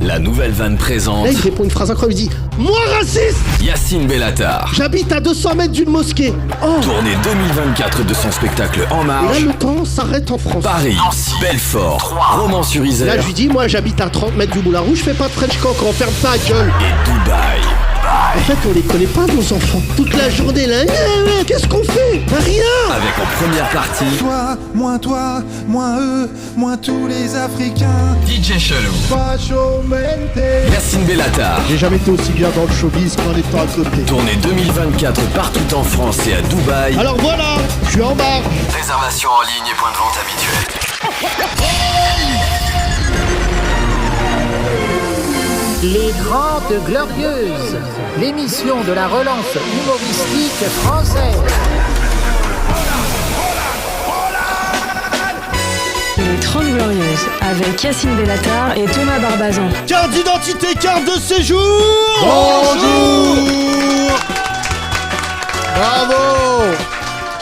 La nouvelle vanne présente. Là, il répond une phrase incroyable, il dit « Moi raciste !» Yacine Bellatar. J'habite à 200 mètres d'une mosquée. Oh. Tournée 2024 de son spectacle En Et Marche. là, le temps s'arrête en France. Paris, Belfort, Romans-sur-Isère. Là, je lui dis « Moi, j'habite à 30 mètres du Moulin Rouge, je fais pas de French cock, on ferme ta gueule. » Et Dubaï. En fait, on les connaît pas, nos enfants. Toute la journée, là, qu'est-ce qu'on fait? Rien. Avec en première partie Toi, moins eux, moins tous les Africains. DJ Chelou. Yacine Bellatar. J'ai jamais été aussi bien dans le showbiz qu'en étant à côté. Tournée 2024 partout en France et à Dubaï. Alors voilà, je suis en marche. Réservation en ligne et point de vente habituel. Les Grandes Glorieuses, l'émission de la relance humoristique française. Les 30 Glorieuses, avec Yacine Bellatar et Thomas Barbazan. Carte d'identité, carte de séjour. Bonjour. Bravo.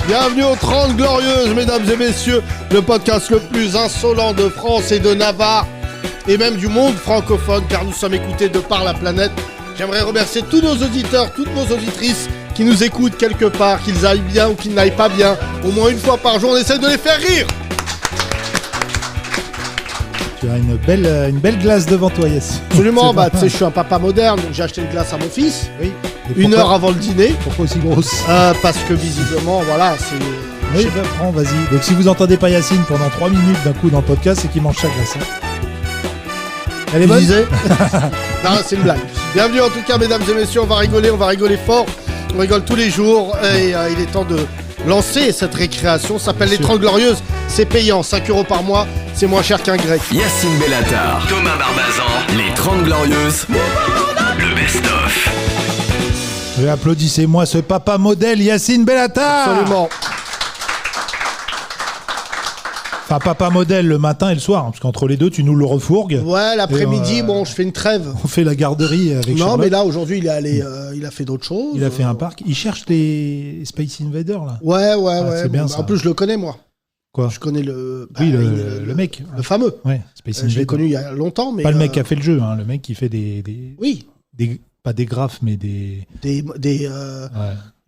Bienvenue aux 30 Glorieuses, mesdames et messieurs, le podcast le plus insolent de France et de Navarre, et même du monde francophone, car nous sommes écoutés de par la planète. J'aimerais remercier tous nos auditeurs, toutes nos auditrices qui nous écoutent quelque part, qu'ils aillent bien ou qu'ils n'aillent pas bien. Au moins une fois par jour, on essaie de les faire rire. Tu as une belle glace devant toi, Yes. Absolument, tu sais, je suis un papa moderne, donc j'ai acheté une glace à mon fils, Oui. une heure avant le dîner, Pourquoi aussi grosse? parce que visiblement, voilà, c'est... Oui, bah, prends, vas-y. Donc si vous entendez pas Yacine pendant 3 minutes d'un coup dans le podcast, c'est qu'il mange sa glace. Hein. Elle est Tu bonne. disais Non, c'est une blague. Bienvenue en tout cas, mesdames et messieurs, on va rigoler fort. On rigole tous les jours et il est temps de lancer cette récréation. Ça s'appelle les 30 Glorieuses. C'est payant, 5 € par mois. C'est moins cher qu'un grec. Yacine Bellatar, Thomas Barbazan, les 30 Glorieuses, le best-of. Applaudissez-moi ce papa modèle Yacine Bellatar. Absolument. Enfin, papa modèle le matin et le soir, hein, parce qu'entre les deux, tu nous le refourgues. Ouais, l'après-midi, Et, bon, je fais une trêve. On fait la garderie avec Non, Charlotte. mais là, aujourd'hui, il est allé, il a fait d'autres choses. Il a fait un parc. Il cherche les Space Invaders, là. Ouais. c'est bien, ça. En plus, je le connais, moi. Quoi? Je connais le... Oui, bah, le mec. Le fameux. Ouais, Space Je l'ai Invaders. connu il y a longtemps, mais... Pas le mec qui a fait le jeu, hein, le mec qui fait des Oui, pas des graphes, mais des... des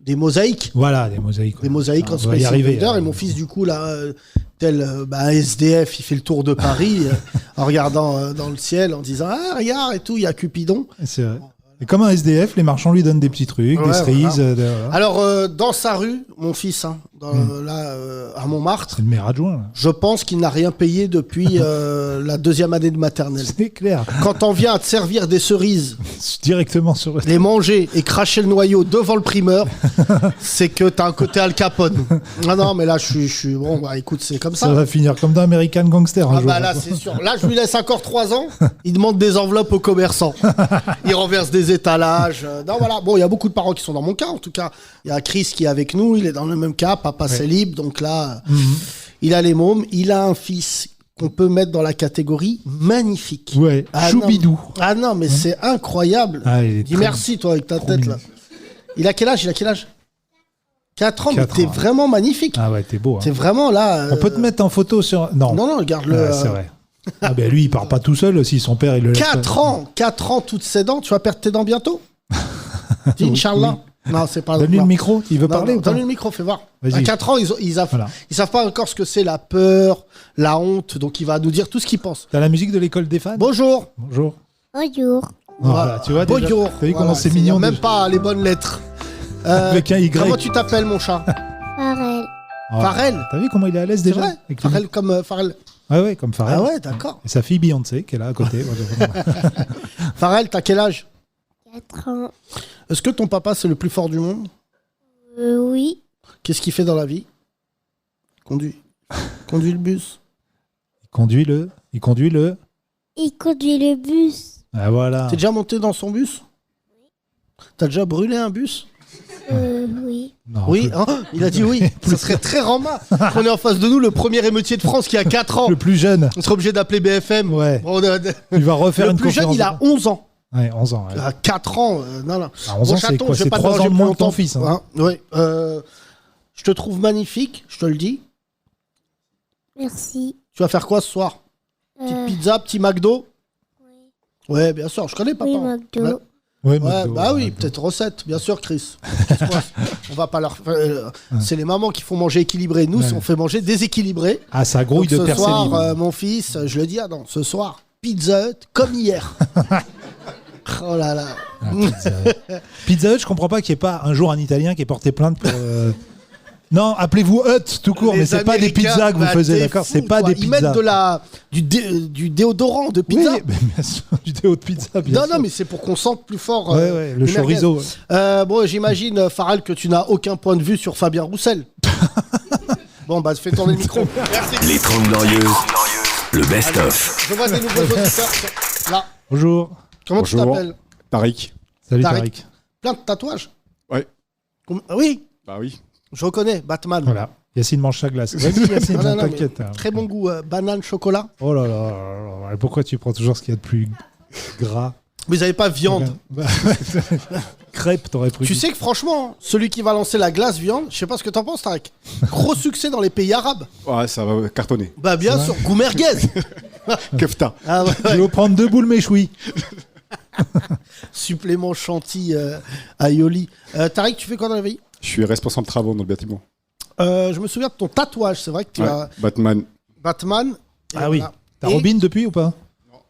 Ouais. mosaïques. Voilà, des mosaïques. Des mosaïques en on va y Space arriver. Invader. Et mon fils, du coup, là, tel SDF, il fait le tour de Paris en regardant dans le ciel, en disant « Ah, regarde, et tout, il y a Cupidon. C'est vrai. Et comme un SDF, les marchands lui donnent des petits trucs, Ouais, des cerises. voilà. » Alors, dans sa rue, mon fils, hein, là, à Montmartre, C'est le maire adjoint, là. je pense qu'il n'a rien payé depuis la 2e année de maternelle. C'est clair. Quand on vient à te servir des cerises, Directement sur... les manger et cracher le noyau devant le primeur, c'est que t'as un côté Al Capone. Non, mais là, je suis... Bon, bah écoute, c'est comme ça. Ça va finir comme dans American Gangster un Ah jour. bah là, c'est sûr. Là, je lui laisse encore 3 ans. Il demande des enveloppes aux commerçants. Il renverse des étalages. Non, voilà. Bon, il y a beaucoup de parents qui sont dans mon cas. En tout cas, il y a Chris qui est avec nous. Il est dans le même cas. Papa, c'est libre. Donc là, il a les mômes. Il a un fils qu'on peut mettre dans la catégorie magnifique. Ouais, choubidou. Non, mais c'est incroyable. Ah, il est Dis trop- merci, toi, avec ta trop tête, mignon. là. Il a quel âge 4 ans, mais 4 t'es ans. vraiment magnifique. Ah ouais, t'es beau. Hein. T'es vraiment là. On peut te mettre en photo sur... Non, Non, regarde-le. C'est vrai. Ah ben lui, il part pas tout seul si son père, il le laisse... 4 ans, toutes ses dents. Tu vas perdre tes dents bientôt. Dis Inch'Allah. Non, c'est pas... Donne-lui non. le micro, il veut Non, parler non, ou pas? donne-lui le micro, fais voir. Vas-y. À 4 ans, ils Voilà. savent pas encore ce que c'est la peur, la honte. Donc il va nous dire tout ce qu'il pense. T'as la musique de l'école des fans? Bonjour. Bonjour. Bonjour. Voilà, tu vois déjà. Bonjour. T'as vu comment Voilà, c'est il y a mignon même déjà. pas les bonnes lettres. Avec un Y. Comment tu t'appelles, mon chat? Pharrell. Ah, Pharrell. T'as vu comment il est à l'aise C'est déjà vrai. avec le- Pharrell comme Pharrell. Ouais, comme Pharrell. Ah ouais, d'accord. Et sa fille Beyoncé qui est là à côté. Pharrell, t'as quel âge? 4 ans. Est-ce que ton papa, c'est le plus fort du monde? Oui. Qu'est-ce qu'il fait dans la vie? Conduit le bus. Il conduit le... Il conduit le bus. Ah voilà. T'es déjà monté dans son bus? T'as déjà brûlé un bus? Oui. Non, Oui, plus- hein, il a dit oui. Ça serait très rama. On est en face de nous, le premier émeutier de France qui a 4 ans. Le plus jeune. On serait obligé d'appeler BFM. Ouais. Bon, Il va refaire le une plus jeune, conférence. il a 11 ans. Ouais, 11 ans. Ouais. Il a 4 ans. Non. À 11 ans, c'est quoi? je vais C'est pas te 3 déranger ans de plus moins que ton longtemps. fils. Hein. Oui. Je te trouve magnifique, je te le dis. Merci. Tu vas faire quoi ce soir? Petite pizza, petit McDo? Ouais, bien sûr, je connais papa. Oui, McDo. Ouais. Ouais, Ouais, McDo, bah oui, McDo. peut-être recette, bien sûr, Chris. On va pas leur. C'est les mamans qui font manger équilibré. Nous, Ouais. on fait manger déséquilibré. Ah, ça grouille Donc, de ce persil. soir, mon fils, je le dis, ah non, ce soir, Pizza Hut comme hier. Oh là là. Ah, Pizza Hut. Pizza Hut, je comprends pas qu'il n'y ait pas un jour un Italien qui ait porté plainte pour. Non, appelez-vous Hut tout court, Les mais c'est pas des Américains, pizzas que vous bah, faisiez, t'es d'accord? fou, C'est pas quoi. des Ils pizzas. mettent du déodorant de pizza. Oui, mais bien sûr, du déo de pizza, bien Non, sûr. non, mais c'est pour qu'on sente plus fort. Ouais, ouais, le les merguez. chorizo. Ouais. Bon, j'imagine, Faral, que tu n'as aucun point de vue sur Fabien Roussel. Bon, bah, fais tourner le micro. Merci. Les 30 Glorieuses, le best-of. Je vois des nouveaux auditeurs. Là, Bonjour. comment tu Bonjour. t'appelles? Tariq. Salut Tariq. Tariq. Plein de tatouages. Ouais. Ah oui, Bah oui. je reconnais, Batman. Voilà. Yacine mange sa glace. Vas-y, Yacine, Non, non, mais t'inquiète. hein. Très bon goût, banane, chocolat. Oh là là, là là. Pourquoi tu prends toujours ce qu'il y a de plus gras? Vous n'avez pas viande. Bah, crêpe, t'aurais pris. Tu sais que franchement, celui qui va lancer la glace viande, je sais pas ce que t'en penses, Tarek. Gros succès dans les pays arabes. Ouais, ça va cartonner. Bah bien sûr, goût merguez. Kefta. Ah ouais, Je vais prendre 2 boules méchoui. supplément chantilly à Yoli. Tarek, tu fais quoi dans la vie? Je suis responsable de travaux dans le bâtiment. Je me souviens de ton tatouage, c'est vrai que tu Ouais. as Batman, Batman. Et Ah oui. voilà. T'as Et Robin depuis ou pas?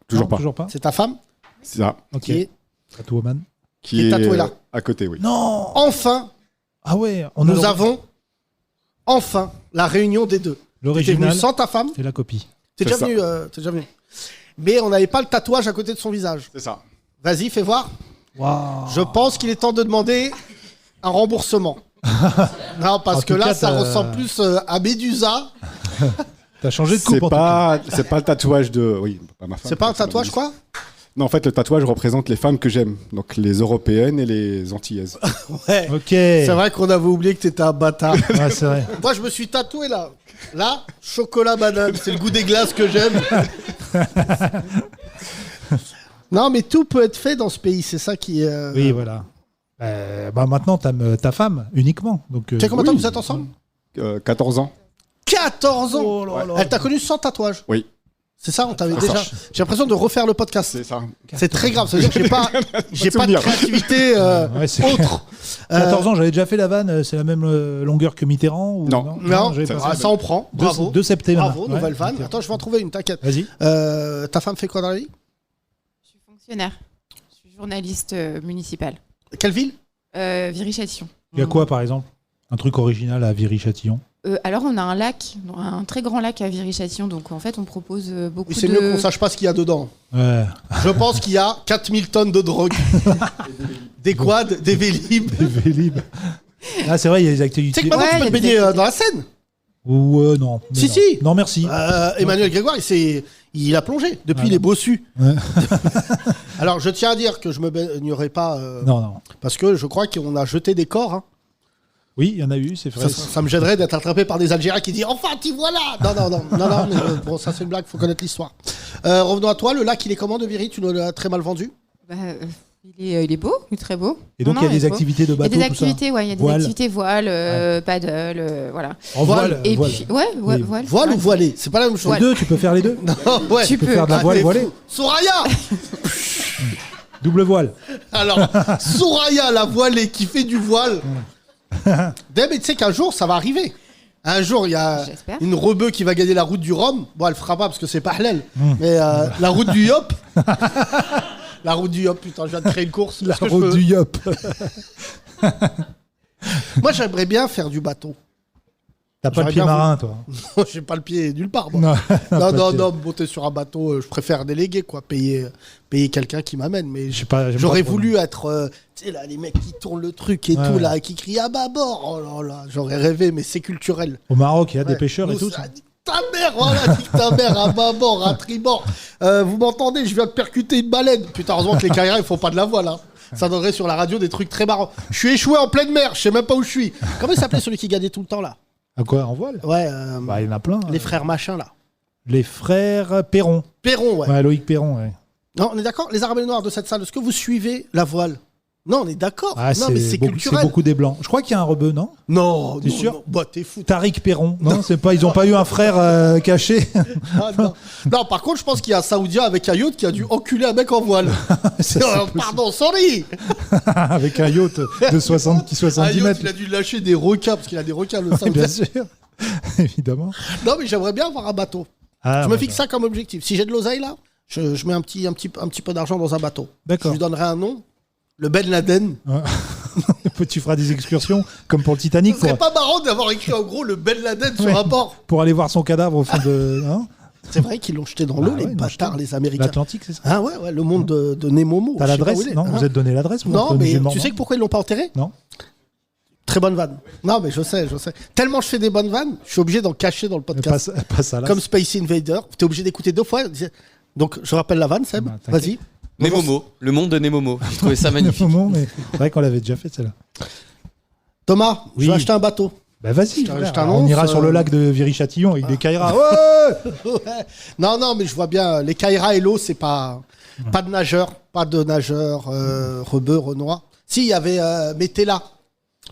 toujours Non, pas. Toujours pas. C'est ta femme C'est ça. Ok. qui est Catwoman. Qui est est tatoué là. à côté, oui. Non. enfin, Ah ouais. On a nous avons enfin la réunion des deux. T'es venu l'original sans ta femme. et la copie. T'es déjà C'est venu. T'es déjà venu. Mais on n'avait pas le tatouage à côté de son visage. C'est ça. Vas-y, fais voir. Waouh. Je pense qu'il est temps de demander un remboursement. Non, parce En que tout là, cas, ça t'as- ressemble plus à Médusa. T'as changé de coupe C'est en tout cas. pas le tatouage de. Oui, pas ma femme. C'est pas un c'est ma tatouage, nièce. quoi? Non, en fait, le tatouage représente les femmes que j'aime. Donc les européennes et les antillaises. Ouais. Ok. C'est vrai qu'on avait oublié que t'étais un bâtard. Ouais, c'est vrai. Moi, je me suis tatoué là. Là, chocolat banane. C'est le goût des glaces que j'aime. Non, mais tout peut être fait dans ce pays. C'est ça qui. Oui, voilà. Bah maintenant, t'aimes ta femme uniquement. Donc, Tu sais combien de temps vous êtes ensemble? 14 ans. 14 ans. Oh là là. Elle t'a connu sans tatouage. Oui, C'est ça, on t'avait C'est déjà. ça. J'ai l'impression de refaire le podcast. c'est ça. C'est très grave. Ça veut dire que j'ai pas de souvenir. créativité Ouais, c'est autre. 14 ans, j'avais déjà fait la vanne. C'est la même longueur que Mitterrand ou... Non. Non, j'avais pas ah, fait. ça on prend. Bravo. 2 septembre. Bravo, nouvelle vanne. Attends, je vais en trouver une, t'inquiète. Vas-y. Ta femme fait quoi dans la vie? Je suis fonctionnaire. Je suis journaliste municipal. Quelle ville? Viry-Châtillon. Il y a quoi, par exemple? Un truc original à Viry-Châtillon? Alors, on a un lac, un très grand lac à Viry-Châtillon. Donc, en fait, on propose beaucoup Oui, c'est de... mieux qu'on sache pas ce qu'il y a dedans. Ouais. Je pense qu'il y a 4000 tonnes de drogue. Des quads, des vélib. Des Vélib. Ah, c'est vrai, il y a des Tu activités. sais que maintenant Ouais, tu peux il y te a des baigner activités. dans la Seine. Ou non. Mais Si, non. si. Non, merci. Emmanuel Grégoire, il a plongé. Depuis, Ah, il est bossu. Ouais. Alors, je tiens à dire que je me baignerai pas. Non, non. Parce que je crois qu'on a jeté des corps. Hein. Oui, il y en a eu, c'est vrai. Ça me gênerait d'être attrapé par des Algériens qui disent enfin, t'y voilà. Non, mais, bon, ça c'est une blague, faut connaître l'histoire. Revenons à toi, le lac il est comment de Viry? Tu nous l'as très mal vendu. Bah, il est beau, il est très beau. Et donc, Non, il y a non, des est beau. activités de Il y a bateau, des tout ça. activités, ouais, il y a des Voile. activités voile, paddle, voilà. En voile. Et voile. puis, ouais, Oui. voile. Voile ouais. ou voilé? C'est pas la même chose. Les deux, tu peux faire les deux. Non, ouais. Tu Tu peux peux. faire de la Ah, voile t'es voilée. fou. Soraya. Double voile. Alors, Soraya, la voilée qui fait du voile. Mais tu sais qu'un jour, ça va arriver. Un jour, il y a J'espère. une rebeu qui va gagner la route du Rhum. Bon, elle fera pas parce que c'est pas halal. Mais la route du Yop. La route du Yop, putain, je viens de créer une course. La Est-ce que je route peux- du Yop. Moi, j'aimerais bien faire du bateau. T'as pas le J'aurais pied bien marin, toi. J'ai pas le pied nulle part, moi. Non, Non, pas le pied. non, monter sur un bateau, je préfère déléguer, quoi. Payer quelqu'un qui m'amène. Mais Je sais pas, j'aime j'aurais pas trop. voulu être, tu sais, là, les mecs qui tournent le truc et Ouais, tout, ouais. là, qui crient à bâbord. Oh là là, j'aurais rêvé, mais c'est culturel. Au Maroc, il y a des Ouais. pêcheurs et Nous, tout. ça ça. dit ta mère, voilà, dit ta mère, à bâbord, à tribord. Vous m'entendez, je viens de percuter une baleine. Putain, heureusement que les carrières, ils font pas de la voile, hein. Ça donnerait sur la radio des trucs très marrants. Je suis échoué en pleine mer, je sais même pas où je suis. Comment il s'appelait celui qui gagnait tout le temps, là? À quoi? En voile? Ouais, Bah, il y en a plein. les frères machin, là. Les frères Perron. Perron, ouais. Ouais, Loïc Perron, ouais. Non, on est d'accord? Les Arabes et les Noirs de cette salle, est-ce que vous suivez la voile? Non, on est d'accord. Ah, non, mais c'est culturel. C'est beaucoup des blancs. Je crois qu'il y a un rebeu, non? Non, T'es sûr? Non. Bah, t'es fou. Tariq Perron. Non, c'est pas. Ils ont pas eu un frère caché. Ah, non, par contre, je pense qu'il y a un Saoudien avec un yacht qui a dû enculer un mec en voile. Pardon, sorry. Avec un yacht de 70 mètres. Il a dû lâcher des requins parce qu'il a des requins le Saoudien. Bien sûr, évidemment. Non, mais j'aimerais bien avoir un bateau. Je me fixe ça comme objectif. Si j'ai de l'oseille là, je mets un petit peu d'argent dans un bateau. D'accord. Je lui donnerai un nom. Le Ben Laden. Tu feras des excursions comme pour le Titanic. Ce serait pas marrant d'avoir écrit en gros le Ben Laden sur un port. Pour aller voir son cadavre au fond de. Hein, c'est vrai qu'ils l'ont jeté dans l'eau, les bâtards, les Américains. L'Atlantique, c'est ça? Ah ouais, le monde de Nemomo. T'as l'adresse? Non, vous êtes donné l'adresse? Non, mais tu sais pourquoi ils l'ont pas enterré? Non. Très bonne vanne. Non, mais je sais. Tellement je fais des bonnes vannes, je suis obligé d'en cacher dans le podcast. Pas ça, là. Comme Space Invader, t'es obligé d'écouter 2 fois. Donc, je rappelle la vanne, Seb. Vas-y. Nemomo, le monde de Nemomo. J'ai trouvé ça magnifique. Nemomo, mais c'est vrai qu'on l'avait déjà fait, celle-là. Thomas, je vais acheter un bateau. Bah vas-y, on ira sur le lac de Viry-Châtillon avec des Kaira. Ouais. Non, mais je vois bien, les Kaira et l'eau, c'est pas de nageurs, rebeu, renois. Si, il y avait Metella.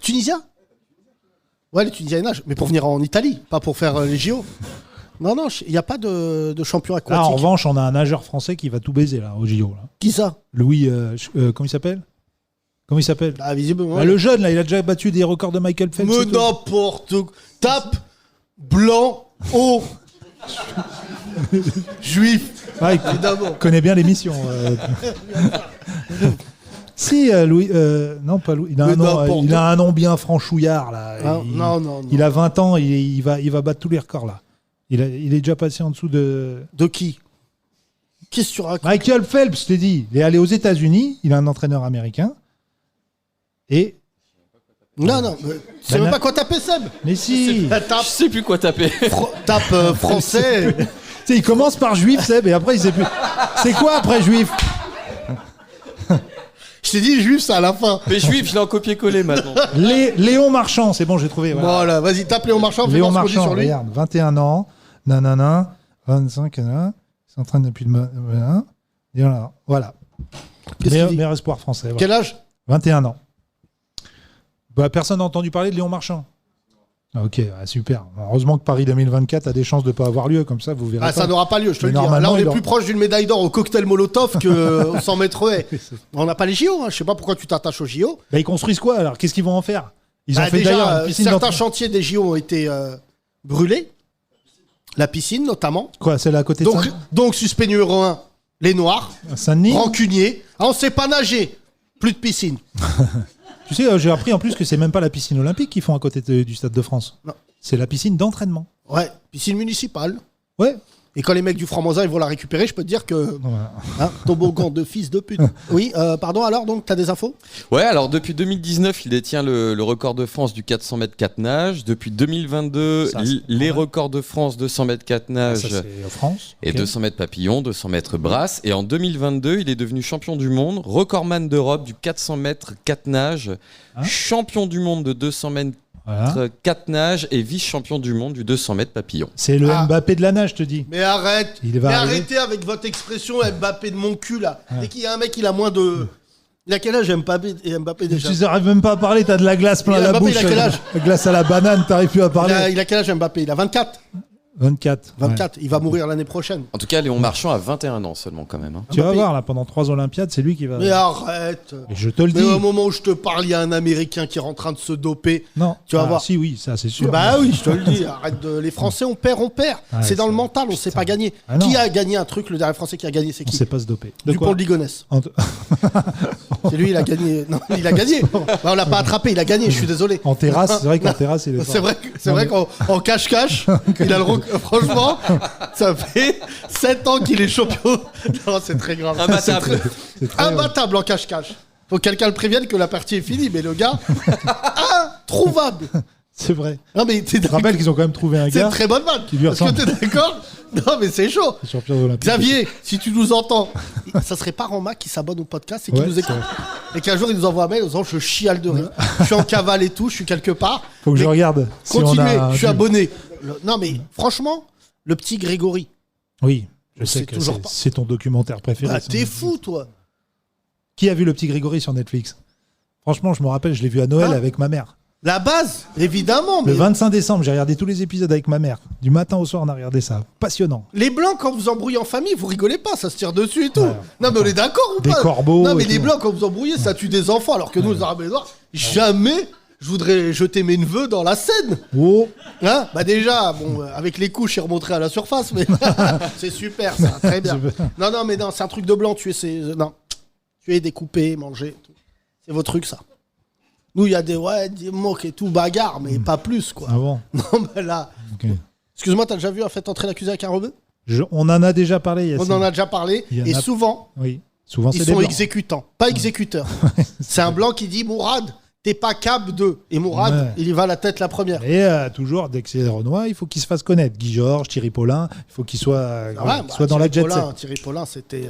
Tunisien? Ouais, les Tunisiens ils nagent, mais pour venir en Italie, pas pour faire les JO. Non, il n'y a pas de champion aquatique. Ah, en revanche, on a un nageur français qui va tout baiser là, au JO. Là. Qui ça? Louis, comment il s'appelle? Ah, visiblement. Le jeune, là, il a déjà battu des records de Michael Phelps. Mais n'importe quoi. Tape, blanc, haut. Juif. Ouais, il connaît bien l'émission. Si, Louis. Non, pas Louis. Il a un nom bien franchouillard là. Non. Il a 20 ans, il va battre tous les records là. Il est déjà passé en dessous de. De qui? Qu'est-ce que tu racontes? Michael Phelps, je t'ai dit. Il est allé aux États-Unis. Il a un entraîneur américain. Et. Non. Tu sais même pas quoi taper, Seb? Mais si. Je sais plus quoi taper. Tape français. Tu sais, il commence par juif, Seb, et après il sait plus. C'est quoi après juif? Je t'ai dit juif, c'est à la fin. Mais juif, je l'ai en copier-coller maintenant. Léon Marchand, c'est bon, j'ai trouvé. Voilà, vas-y, tape Léon Marchand. Léon Marchand, sur lui. Regarde, 21 ans, nanana, 25 ans, il s'entraîne depuis le... Et voilà. Meilleur espoir français. Voilà. Quel âge? 21 ans. Bah, personne n'a entendu parler de Léon Marchand. Ah, ok, super. Heureusement que Paris 2024 a des chances de ne pas avoir lieu, comme ça vous verrez. Ah, ça n'aura pas lieu, je te le dis. Là, on est plus proche d'une médaille d'or au cocktail Molotov qu'au 100 mètres haies. On n'a pas les JO, hein. Je sais pas pourquoi tu t'attaches aux JO. Bah, ils construisent quoi alors? Qu'est-ce qu'ils vont en faire? Ils ont fait déjà, d'ailleurs une piscine certains chantiers des JO ont été brûlés. La piscine, notamment. Quoi, celle à côté de Saint-Denis? Donc, suspect numéro 1, les Noirs. Saint-Denis. Rancuniers. Ah, on ne sait pas nager. Plus de piscine. Tu sais, j'ai appris en plus que c'est même pas la piscine olympique qu'ils font à côté du Stade de France. Non. C'est la piscine d'entraînement. Ouais, piscine municipale. Ouais. Et quand les mecs du Franc-Mosin ils vont la récupérer, je peux te dire que... Hein, toboggan de fils de pute. Oui, pardon, alors, donc, t'as des infos? Ouais, alors depuis 2019, il détient le record de France du 400 mètres 4 nages. Depuis 2022, les records de France 200 mètres 4 nages France. Et 200 mètres papillon, 200 mètres brasse. Et en 2022, il est devenu champion du monde, recordman d'Europe du 400 mètres 4 nages, champion du monde de 200 mètres 4 nages et vice-champion du monde du 200 mètres papillon. C'est le Mbappé de la nage, je te dis. Mais arrête. Arrêtez avec votre expression Mbappé de mon cul là. Dès qu'il y a un mec, il a moins de... Il a quel âge Mbappé déjà? Tu n'arrives même pas à parler, t'as de la glace plein la bouche. Il a quel âge? La glace à la banane, t'arrives plus à parler. Il a quel âge Mbappé? Il a 24. 24. Il va mourir l'année prochaine. En tout cas, Léon Marchand a 21 ans seulement quand même. Hein. Tu vas voir, là, pendant 3 Olympiades, c'est lui qui va... Mais arrête. Et je te le dis. Mais au moment où je te parle, il y a un Américain qui est en train de se doper. Non. Tu vas voir. Si, oui, ça c'est sûr. Bah oui, je te le dis. Arrête les Français, on perd. C'est dans le mental, on ne sait pas gagner. Qui a gagné un truc? Le dernier Français qui a gagné, c'est qui? On ne sait pas se doper. Dupont de Ligonnès. C'est lui, il a gagné. Non, il a gagné. Bah, on l'a pas attrapé, il a gagné, je suis désolé. En terrasse, c'est vrai qu'en terrasse, il est fort. C'est vrai qu'en cache-cache, il a le franchement, ça fait 7 ans qu'il est champion. Non, c'est très grave. Imbattable en cache-cache. Faut que quelqu'un le prévienne que la partie est finie, mais le gars, introuvable. C'est vrai. Non, mais tu te rappelles qu'ils ont quand même trouvé un gars. C'est une très bonne vanne. Est-ce que t'es d'accord? Non, mais c'est chaud. Xavier, si tu nous entends, ça serait pas Roma qui s'abonne au podcast et qui nous écoute. Et qu'un jour, il nous envoie un mail en disant je chiale de rire. Je suis en cavale et tout, je suis quelque part. Faut que je regarde. Continuez, je suis abonné. Non, mais franchement, le petit Grégory. Oui, je sais que c'est ton documentaire préféré. T'es fou, toi. Qui a vu le petit Grégory sur Netflix? Franchement, je me rappelle, je l'ai vu à Noël avec ma mère. La base, évidemment. Le 25 décembre, j'ai regardé tous les épisodes avec ma mère. Du matin au soir, on a regardé ça. Passionnant. Les blancs, quand vous embrouillez en famille, vous rigolez pas, ça se tire dessus et tout. Non, mais on est d'accord ou pas? Des corbeaux. Non, mais les blancs, quand vous embrouillez, ça tue des enfants, alors que nous, les Arabes et les Noirs, jamais je voudrais jeter mes neveux dans la Seine. Oh. Hein? Bah déjà, bon, avec les couches, ils remonteraient à la surface, mais c'est super, ça, très bien. Non, mais non, c'est un truc de blanc, non. Tuer, découper, manger, tout. C'est vos trucs, ça. Nous, il y a des moques et tout, bagarre, mais pas plus, quoi. Ah bon? Non, mais là... Okay. Excuse-moi, t'as déjà vu un fait entrer l'accusé avec un rebeu? On en a déjà parlé, Yacine. On en a déjà parlé, et souvent, souvent ils sont exécutants, pas exécuteurs. C'est un blanc qui dit « Mourad, t'es pas cap de... » Et Mourad, il y va la tête la première. Et toujours, dès que c'est Renoir, il faut qu'il se fasse connaître. Guy Georges, Thierry Paulin, il faut qu'il soit, soit dans la jet set. Thierry Paulin, c'était...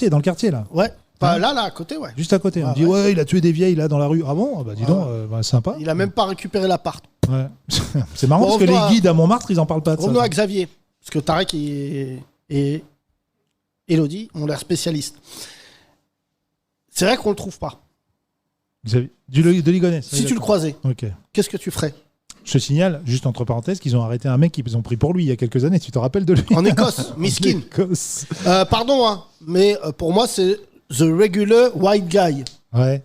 Dans le quartier, là. Ouais. Là, à côté, ouais. Juste à côté. On dit, il a tué des vieilles, là, dans la rue. Ah bon? Bah, dis donc, sympa. Il a même pas récupéré l'appart. Ouais. C'est marrant parce que les guides à Montmartre, ils en parlent pas de ça. Revenons à Xavier. Parce que Tarek et Elodie ont l'air spécialistes. C'est vrai qu'on le trouve pas. Xavier. De Ligonnès. Si tu le croisais, okay. Qu'est-ce que tu ferais? Je te signale, juste entre parenthèses, qu'ils ont arrêté un mec qu'ils ont pris pour lui il y a quelques années. Tu te rappelles de lui? En Écosse, miskin. Pardon, hein, mais pour moi, c'est the regular white guy. Ouais.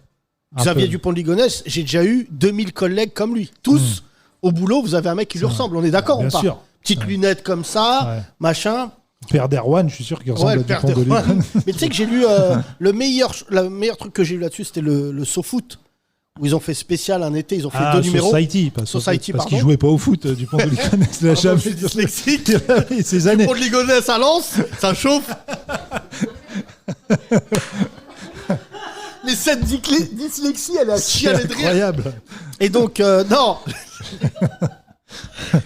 Xavier Dupont de Ligonnès, j'ai déjà eu 2000 collègues comme lui. Tous, au boulot, vous avez un mec qui lui ressemble. On est d'accord ou pas? Bien sûr. Petites lunettes comme ça, machin. Père d'Erwan, je suis sûr qu'il ressemble à Dupont de Ligonnès. Mais tu sais que j'ai lu le meilleur truc que j'ai lu là-dessus, c'était le SoFoot. Où ils ont fait spécial un été, ils ont fait 2 numéros. Society, parce qu'ils jouaient pas au foot, Dupont de Ligonnès. Il a jamais été dyslexique. Ces années. Dupont de Ligonnès à Lens, ça chauffe. Mais cette dyslexie, elle a chialé de rire. Incroyable. Et donc, non.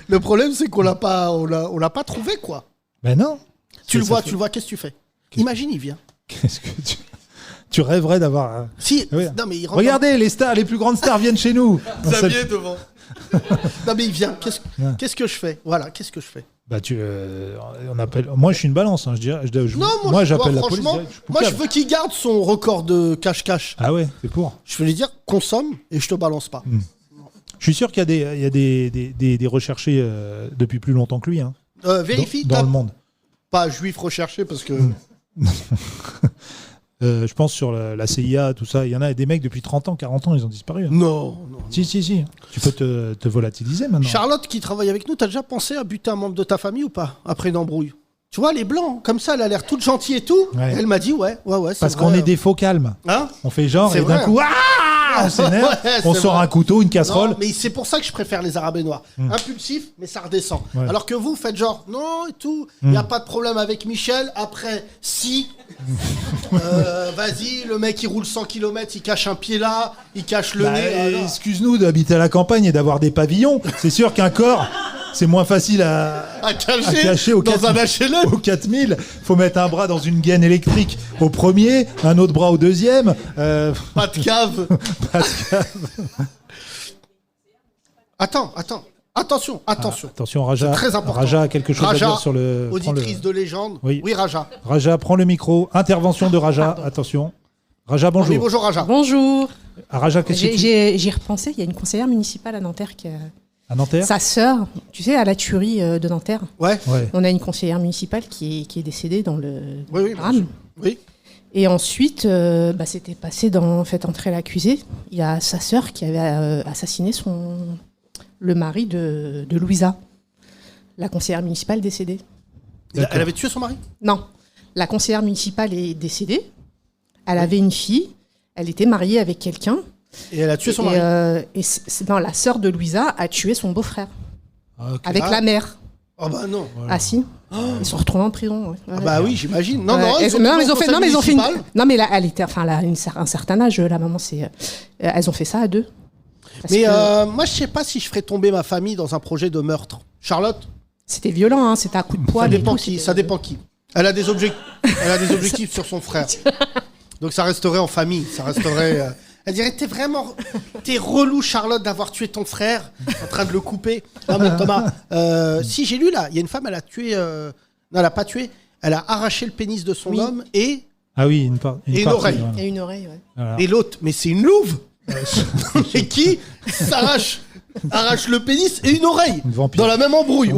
Le problème, c'est qu'on l'a pas trouvé, quoi. Ben non. Tu le vois, qu'est-ce que tu fais? Imagine, il vient. Qu'est-ce que tu rêverais d'avoir. Si, oui. Non, mais il regardez, les plus grandes stars viennent chez nous. Xavier devant. Non, mais il vient. Qu'est-ce que je fais? Voilà, qu'est-ce que je fais? Bah, on appelle. Moi, je suis une balance, hein, je dirais. Moi, j'appelle la police. Moi, je veux qu'il garde son record de cache-cache. Ah ouais, c'est pour. Je veux lui dire, consomme et je te balance pas. Je suis sûr qu'il y a des recherchés depuis plus longtemps que lui. Hein, vérifie. Dans le monde. Pas juif recherché parce que. Je pense sur la CIA, tout ça. Il y en a des mecs depuis 30 ans, 40 ans, ils ont disparu. Hein. Non. Si. Tu peux te volatiliser maintenant. Charlotte qui travaille avec nous, t'as déjà pensé à buter un membre de ta famille ou pas? Après une embrouille. Tu vois, les blancs, comme ça, elle a l'air toute gentille et tout. Ouais. Elle m'a dit, ouais. Parce qu'on est des faux calmes. Hein? On fait genre, et d'un coup, on s'énerve, on sort un couteau, une casserole. Non, mais c'est pour ça que je préfère les Arabes et Noirs. Impulsif, mais ça redescend. Ouais. Alors que vous faites genre, non et tout, il n'y a pas de problème avec Michel. Après, si, vas-y, le mec il roule 100 km, il cache un pied là, il cache le nez. Excuse-nous d'habiter à la campagne et d'avoir des pavillons. C'est sûr qu'un corps, c'est moins facile à cacher au dans un HLM. Au 4000, faut mettre un bras dans une gaine électrique au premier, un autre bras au deuxième. Pas de cave. Pas de cave. Attention. Attention, Raja. C'est très important. Raja a quelque chose à dire sur le. Auditrice de légende. Oui, Raja. Raja, prends le micro. Intervention de Raja. Attention. Raja, bonjour. Oui, bonjour, Raja. Bonjour. Raja, qu'est-ce que J'y repensais. Il y a une conseillère municipale à Nanterre qui a. À Nanterre. Sa sœur, tu sais, à la tuerie de Nanterre. Ouais. On a une conseillère municipale qui est décédée dans le drame. Oui. Et ensuite, c'était passé dans Faites entrer l'accusé. Il y a sa sœur qui avait assassiné le mari de Louisa, la conseillère municipale décédée. Elle avait tué son mari? Non. La conseillère municipale est décédée. Elle avait une fille. Elle était mariée avec quelqu'un. Et elle a tué son mari. La sœur de Louisa a tué son beau-frère. Avec la mère. Oh bah non. Voilà. Ah si. Ils sont retrouvés en prison. Ouais. Ah bah oui, j'imagine. Non, ils ont fait. Non, mais là, elle a un certain âge. La maman, elles ont fait ça à deux. Mais moi, je sais pas si je ferais tomber ma famille dans un projet de meurtre. Charlotte? C'était violent, hein. C'était à coup de poing. Ça dépend qui. Elle a des objectifs sur son frère. Donc ça resterait en famille. Ça resterait. Elle dirait, t'es relou, Charlotte, d'avoir tué ton frère, en train de le couper. Non, mais Thomas, si j'ai lu là, il y a une femme, elle a tué. Non, elle a pas tué. Elle a arraché le pénis de son homme et. Ah oui, une oreille. Et une oreille, ouais. Voilà. Et l'autre, mais c'est une louve. Et qui arrache le pénis et une oreille dans la même embrouille.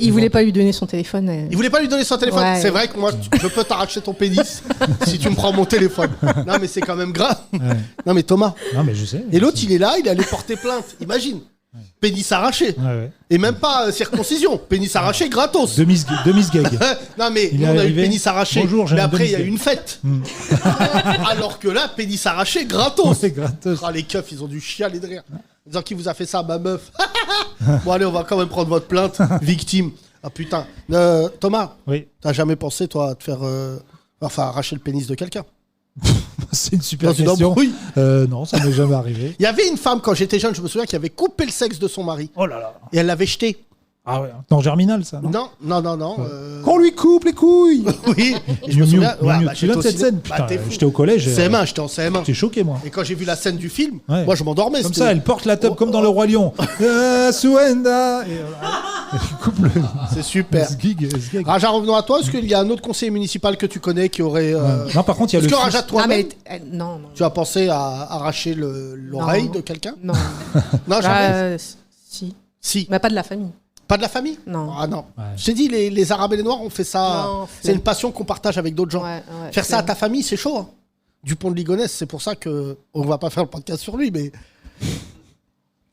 Il voulait pas lui donner son téléphone. Il voulait pas lui donner son téléphone. Ouais. C'est vrai que moi, je peux t'arracher ton pénis si tu me prends mon téléphone. Non, mais c'est quand même grave. Ouais. Non, mais Thomas. Non, mais je sais. Et l'autre, il est là, il est allé porter plainte. Imagine. Pénis arraché. Ouais. Et même pas circoncision. Pénis arraché gratos. Demi-sgeg. Non, mais Il nous, est on a eu arrivé. pénis arraché. Bonjour, j'ai mais un après, il y a eu demi-sgeg. une fête. Alors que là, pénis arraché gratos. C'est gratos. Ah, les keufs, ils ont dû chialer de rire. En disant qui vous a fait ça, ma meuf. Bon, allez, on va quand même prendre votre plainte. Victime. Ah putain. Thomas, oui. T'as jamais pensé, toi, à te faire. arracher le pénis de quelqu'un? C'est une super Dans une question. embrouille. Non, ça m'est jamais arrivé. Il y avait une femme, quand j'étais jeune, je me souviens, qui avait coupé le sexe de son mari. Oh là là. Et elle l'avait jeté. Ah ouais. Dans Germinal, ça. Non. Qu'on lui coupe les couilles. Oui. Et je me souviens. Tu l'as cette scène. Putain, j'étais au collège. CM1, j'étais en CM1. J'étais choqué, moi. Et quand j'ai vu la scène du film, Ouais. moi je m'endormais. Comme ça, elle porte la teub comme dans Le Roi Lion. Suenda. Et elle coupe le. C'est super. Raja, revenons à toi. Est-ce qu'il y a un autre conseiller municipal que tu connais qui aurait. Non, par contre, il y a Est-ce le que fils- Raja, toi-même, Non. tu as pensé à arracher l'oreille de quelqu'un? Non. Non, jamais. Si. Mais pas de la famille. Pas de la famille? Non. Ah non. Je t'ai dit, les Arabes et les Noirs, on fait ça. Non, C'est une passion qu'on partage avec d'autres gens. Faire ça à ta famille, c'est chaud. Hein. Dupont de Ligonnès, c'est pour ça que on va pas faire le podcast sur lui, mais.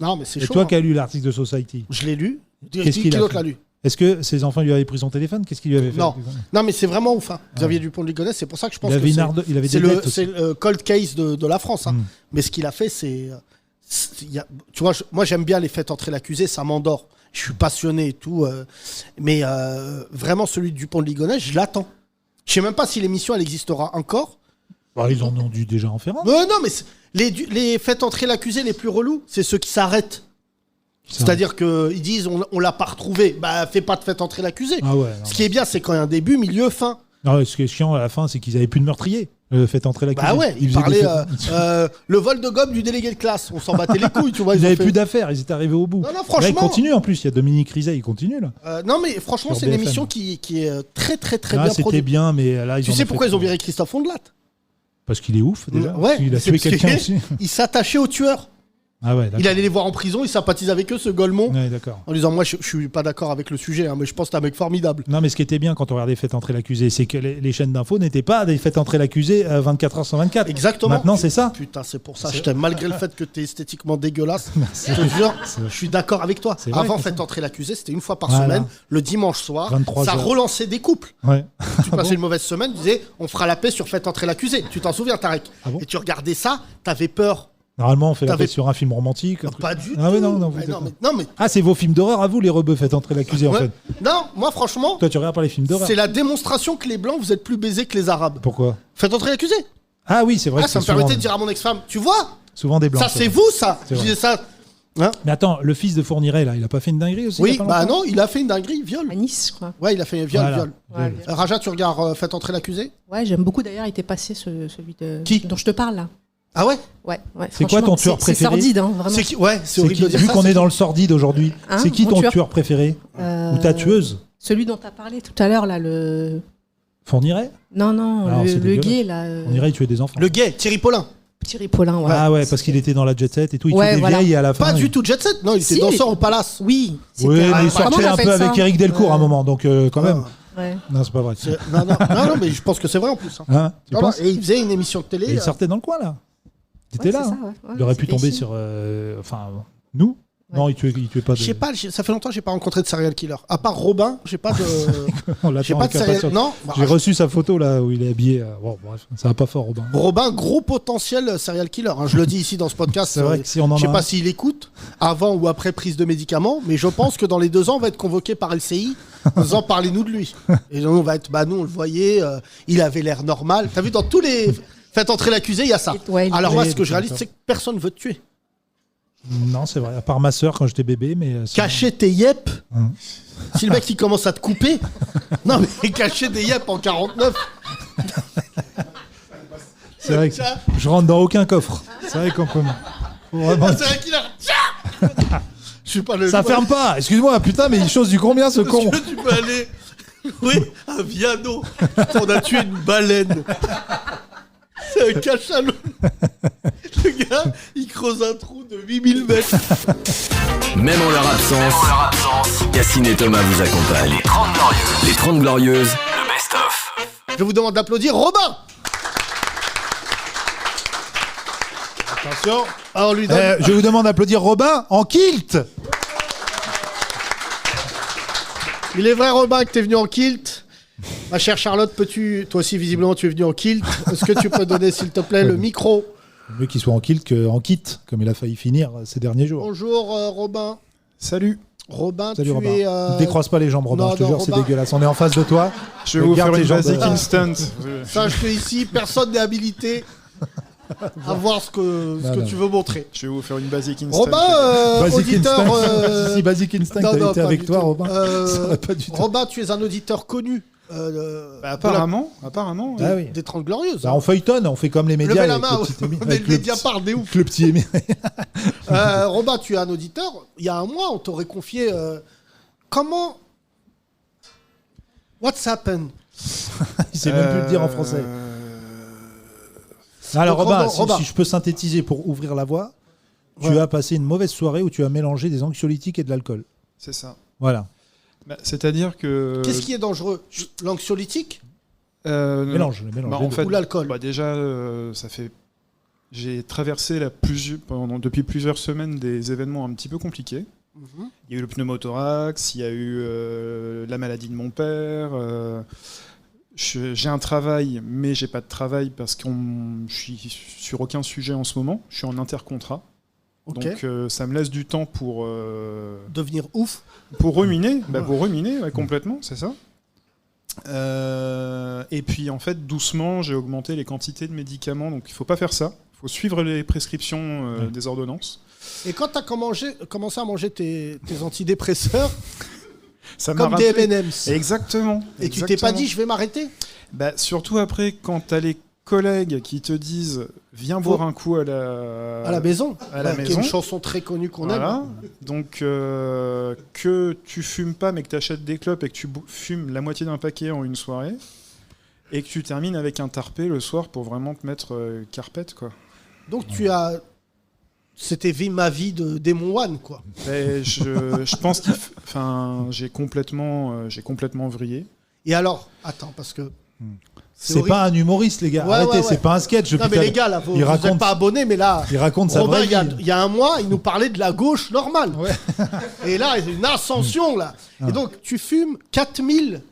Non, mais c'est Et chaud. toi hein. qui as lu l'article de Society. Je l'ai lu. Qu'est-ce Qui qu'il a d'autre fait l'a lu? Est-ce que ses enfants lui avaient pris son téléphone? Qu'est-ce qu'il lui avait fait? Non, mais c'est vraiment ouf. Hein. Xavier Dupont de Ligonnès, c'est pour ça que je pense Il avait que il avait c'est des dettes c'est le cold case de la France. Hein. Mais ce qu'il a fait, c'est. Tu vois, moi j'aime bien les faits entrer l'accusé, ça m'endort. Je suis passionné et tout. Mais vraiment, celui de Dupont de Ligonnès, je l'attends. Je sais même pas si l'émission elle existera encore. Bah, ils en ont dû déjà en faire un. Non, mais les faits entrer l'accusé les plus relous, c'est ceux qui s'arrêtent. C'est-à-dire qu'ils disent on l'a pas retrouvé. Bah, fais pas de fait entrer l'accusé. Ah ouais, Ce qui est bien, c'est quand il y a un début, milieu, fin. Non, ce qui est chiant à la fin, c'est qu'ils avaient plus de meurtrier. Fait entrer l'accusé. Bah ouais, ils faisaient parlaient des le vol de gomme du délégué de classe. On s'en battait les couilles, tu vois. Ils n'avaient ont fait- plus d'affaires, ils étaient arrivés au bout. Non, Là, franchement. ils continuent en plus. Il y a Dominique Rizet, il continue là. Non, mais franchement, Sur c'est une BFM. émission qui est très, très, très Là, bien c'était produite. bien, mais là, ils Tu en sais ont pourquoi fait ils ont trop. viré Christophe Ondelat? Parce qu'il est ouf déjà. Ouais, Il a c'est tué parce quelqu'un que aussi. Il s'attachait aux tueurs. Ah ouais, d'accord. Il allait les voir en prison, il sympathise avec eux, ce Golemont. Ouais, d'accord. En disant, moi, je suis pas d'accord avec le sujet, hein, mais je pense que t'es un mec formidable. Non, mais ce qui était bien quand on regardait Faites entrer l'accusé, c'est que les chaînes d'infos n'étaient pas des Faites entrer l'accusé 24h sur 24. Exactement. Maintenant, c'est ça. Putain, c'est pour ça. Je t'aime, malgré le fait que t'es esthétiquement dégueulasse. Je te jure, je suis d'accord avec toi. C'est vrai Avant, que faites entrer l'accusé, c'était une fois par Voilà. semaine, le dimanche soir. 23 Ça heures. relançait des couples. Ouais. Tu passais une mauvaise semaine, tu disais, on fera la paix sur Faites entrer l'accusé. Tu t'en souviens, Tarek? Et tu regardais ça, t'avais peur. Normalement, on fait la T'avais- paix sur un film romantique. Pas du Ah oui, tout. non, non, Ouais, vous non, êtes- mais- non, mais Ah, c'est vos films d'horreur à vous, les rebeux Faites entrer l'accusé en Ouais. fait. Non, moi franchement, Toi, tu regardes pas les films d'horreur. c'est la démonstration que les blancs vous êtes plus baisés que les arabes. Pourquoi? Faites entrer l'accusé. Ah oui, c'est vrai. Ah, que ça me c'est souvent- permettait de dire à mon ex-femme, tu vois, Souvent des blancs. ça c'est vous ça. C'est Je vrai. disais ça. Hein? Mais attends, le fils de Fourniret, là, il a pas fait une dinguerie aussi il y Oui, a pas bah longtemps non, il a fait une dinguerie, viol. À Nice, quoi. Ouais, il a fait viol, Voilà. viol. Ouais, Raja, tu regardes Faites entrer l'accusé? Ouais, j'aime beaucoup d'ailleurs, il était passé celui de... Qui dont je te parle là. Ah ouais? Ouais. C'est quoi ton tueur préféré? C'est sordide, hein, vraiment. C'est qui? Ouais, c'est C'est horrible qui- de dire Vu ça. qu'on c'est est dans qui le sordide aujourd'hui, Hein, c'est qui mon ton tueur tueur préféré? Ou ta tueuse? Celui dont tu as parlé tout à l'heure, là, le... Fourniret? Non, non, Alors, c'est le dégueulasse. gay, là. Fourniret, il tuait des enfants. Le gay, Thierry Paulin. Thierry Paulin, ouais. Ah ouais, parce qu'il était dans la jet set et tout. Il Ouais, tuait des voilà. vieilles et à la fin. Pas il- du tout jet set, non, il était Si. danseur au palace. Oui. Oui, mais il Comment sortait on un peu appelle ça avec Eric Delcourt à un moment, donc quand même. Ouais. Non, c'est pas vrai. Non, mais je pense que c'est vrai en plus. Hein. Hein, tu Non, non, penses et il faisait une émission de télé. Et il sortait dans le coin là. Il était Ouais, là. c'est hein. ça, ouais. Ouais, Il aurait pu c'était tomber ici. sur. Enfin, nous. Non, il tuait pas de. Je sais pas, ça fait longtemps que j'ai pas rencontré de serial killer. À part Robin, j'ai pas de. On l'attend j'ai pas avec de serial. impatience. Non. Bah, J'ai reçu sa photo là où il est habillé. Bon, bref, ça va pas fort, Robin. Robin, gros potentiel serial killer. Hein. Je le dis ici dans ce podcast. C'est vrai que si on en je sais a pas un- s'il écoute avant ou après prise de médicaments, mais je pense que dans les 2 ans, on va être convoqué par LCI en disant parlez-nous de lui. Et nous, on va être, nous on le voyait, il avait l'air normal. T'as vu dans tous les faites entrer l'accusé, il y a ça. Ouais, Alors moi, Oui, ce que je réalise, d'accord. c'est que personne veut te tuer. Non, c'est vrai. À part ma sœur quand j'étais bébé, mais. Cacher tes yep. Hum. Si le mec il commence à te couper, non mais cacher des yep en 49. C'est vrai que je rentre dans aucun coffre. C'est vrai qu'on peut. Vraiment. Ah, c'est vrai qu'il a. Je suis pas le. Ça ferme pas. Excuse-moi, putain, mais il chose du combien ce con? Est-ce que tu peux aller. Oui, un Viano. Putain, on a tué une baleine. C'est un cachalot. Le gars, il creuse un trou de 8000 mètres. Même en leur absence, Cassine et Thomas vous accompagnent. Les 30 Glorieuses, le best-of. Je vous demande d'applaudir Robin. Attention. Alors, lui donne... Je vous demande d'applaudir Robin en kilt. Il est vrai, Robin, que t'es venu en kilt. Ma chère Charlotte, peux-tu... Toi aussi, visiblement, tu es venu en kilt. Est-ce que tu peux donner, s'il te plaît, le micro? Mieux qu'il soit en kilt qu'en kit, comme il a failli finir ces derniers jours. Bonjour, Robin. Salut. Robin, Salut, tu Robin. es... Ne décroise pas les jambes, Robin, non, je te non, jure, c'est Robin. dégueulasse. On est en face de toi. Je vais vous faire une jambes, basic instant. Sache que ici, personne n'est habilité à voir ce que tu veux montrer. Je vais vous faire une basic instant. Robin, Basic auditeur... Instinct. Si Basic Instinct a été avec toi, Robin, ça aurait pas du tout. Robin, tu es un auditeur connu. Apparemment. Des 30 Glorieuses. Bah, on feuilletonne, on fait comme les médias. Levez la main, avec le Mediapart, des ouf. Le petit Robin, tu es un auditeur. Il y a un mois, on t'aurait confié... comment... What's happened? Il sait même plus le dire en français. Alors Donc, Robin, Robin. si je peux synthétiser pour ouvrir la voie, tu as passé une mauvaise soirée où tu as mélangé des anxiolytiques et de l'alcool. C'est ça. Voilà. C'est-à-dire que... Qu'est-ce qui est dangereux? L'anxiolytique? Mélange en fait, ou l'alcool? Déjà, ça fait... J'ai traversé depuis plusieurs semaines des événements un petit peu compliqués. Il y a eu le pneumothorax, il y a eu la maladie de mon père. J'ai un travail, mais j'ai pas de travail parce que je suis sur aucun sujet en ce moment. Je suis en intercontrat. Okay. Donc ça me laisse du temps pour... devenir ouf. Pour ruminer, pour ruminer complètement, c'est ça. Et puis en fait, doucement, j'ai augmenté les quantités de médicaments. Donc il faut pas faire ça. Il faut suivre les prescriptions des ordonnances. Et quand tu as commencé à manger tes antidépresseurs, ça comme des M&M's. Exactement. Et tu t'es pas dit, je vais m'arrêter? Surtout après, quand tu as les collègues qui te disent viens boire un coup à la maison, qui est une chanson très connue qu'on aime. Donc que tu fumes pas mais que tu achètes des clopes et que tu fumes la moitié d'un paquet en une soirée et que tu termines avec un tarpé le soir pour vraiment te mettre carpette quoi. Donc c'était ma vie de Démon One quoi. Je pense que j'ai complètement vrillé. Et alors attends parce que c'est pas un humoriste, les gars. Arrêtez, c'est pas un sketch. Non, mais les gars, là, vous n'êtes pas abonnés, mais là, il raconte sa Robin, vraie vie. Il y a un mois, il nous parlait de la gauche normale. Et là, il y a une ascension, là. Et donc, tu fumes 4000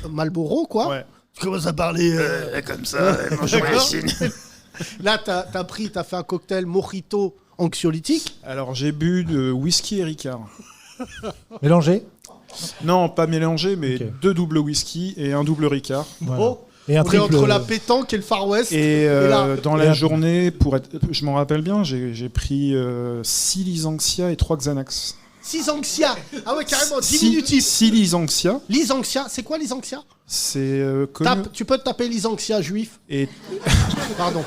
Marlboro, quoi. Ouais. Tu commences à parler... comme ça, Là, t'as fait un cocktail mojito anxiolytique. Alors, j'ai bu de whisky et Ricard. Mélangé? Non, pas mélangé, mais 2 doubles whisky et un double Ricard. Voilà. Oh, et un on est entre la pétanque et le Far West. Et dans la journée, je m'en rappelle bien, j'ai pris 6 Lysanxia et 3 Xanax. 6 Anxia. Ah ouais, carrément, diminutif. 6 Lysanxia. Lysanxia, c'est quoi Lysanxia? C'est connu... Tu peux te taper Lysanxia juif. Et... Pardon.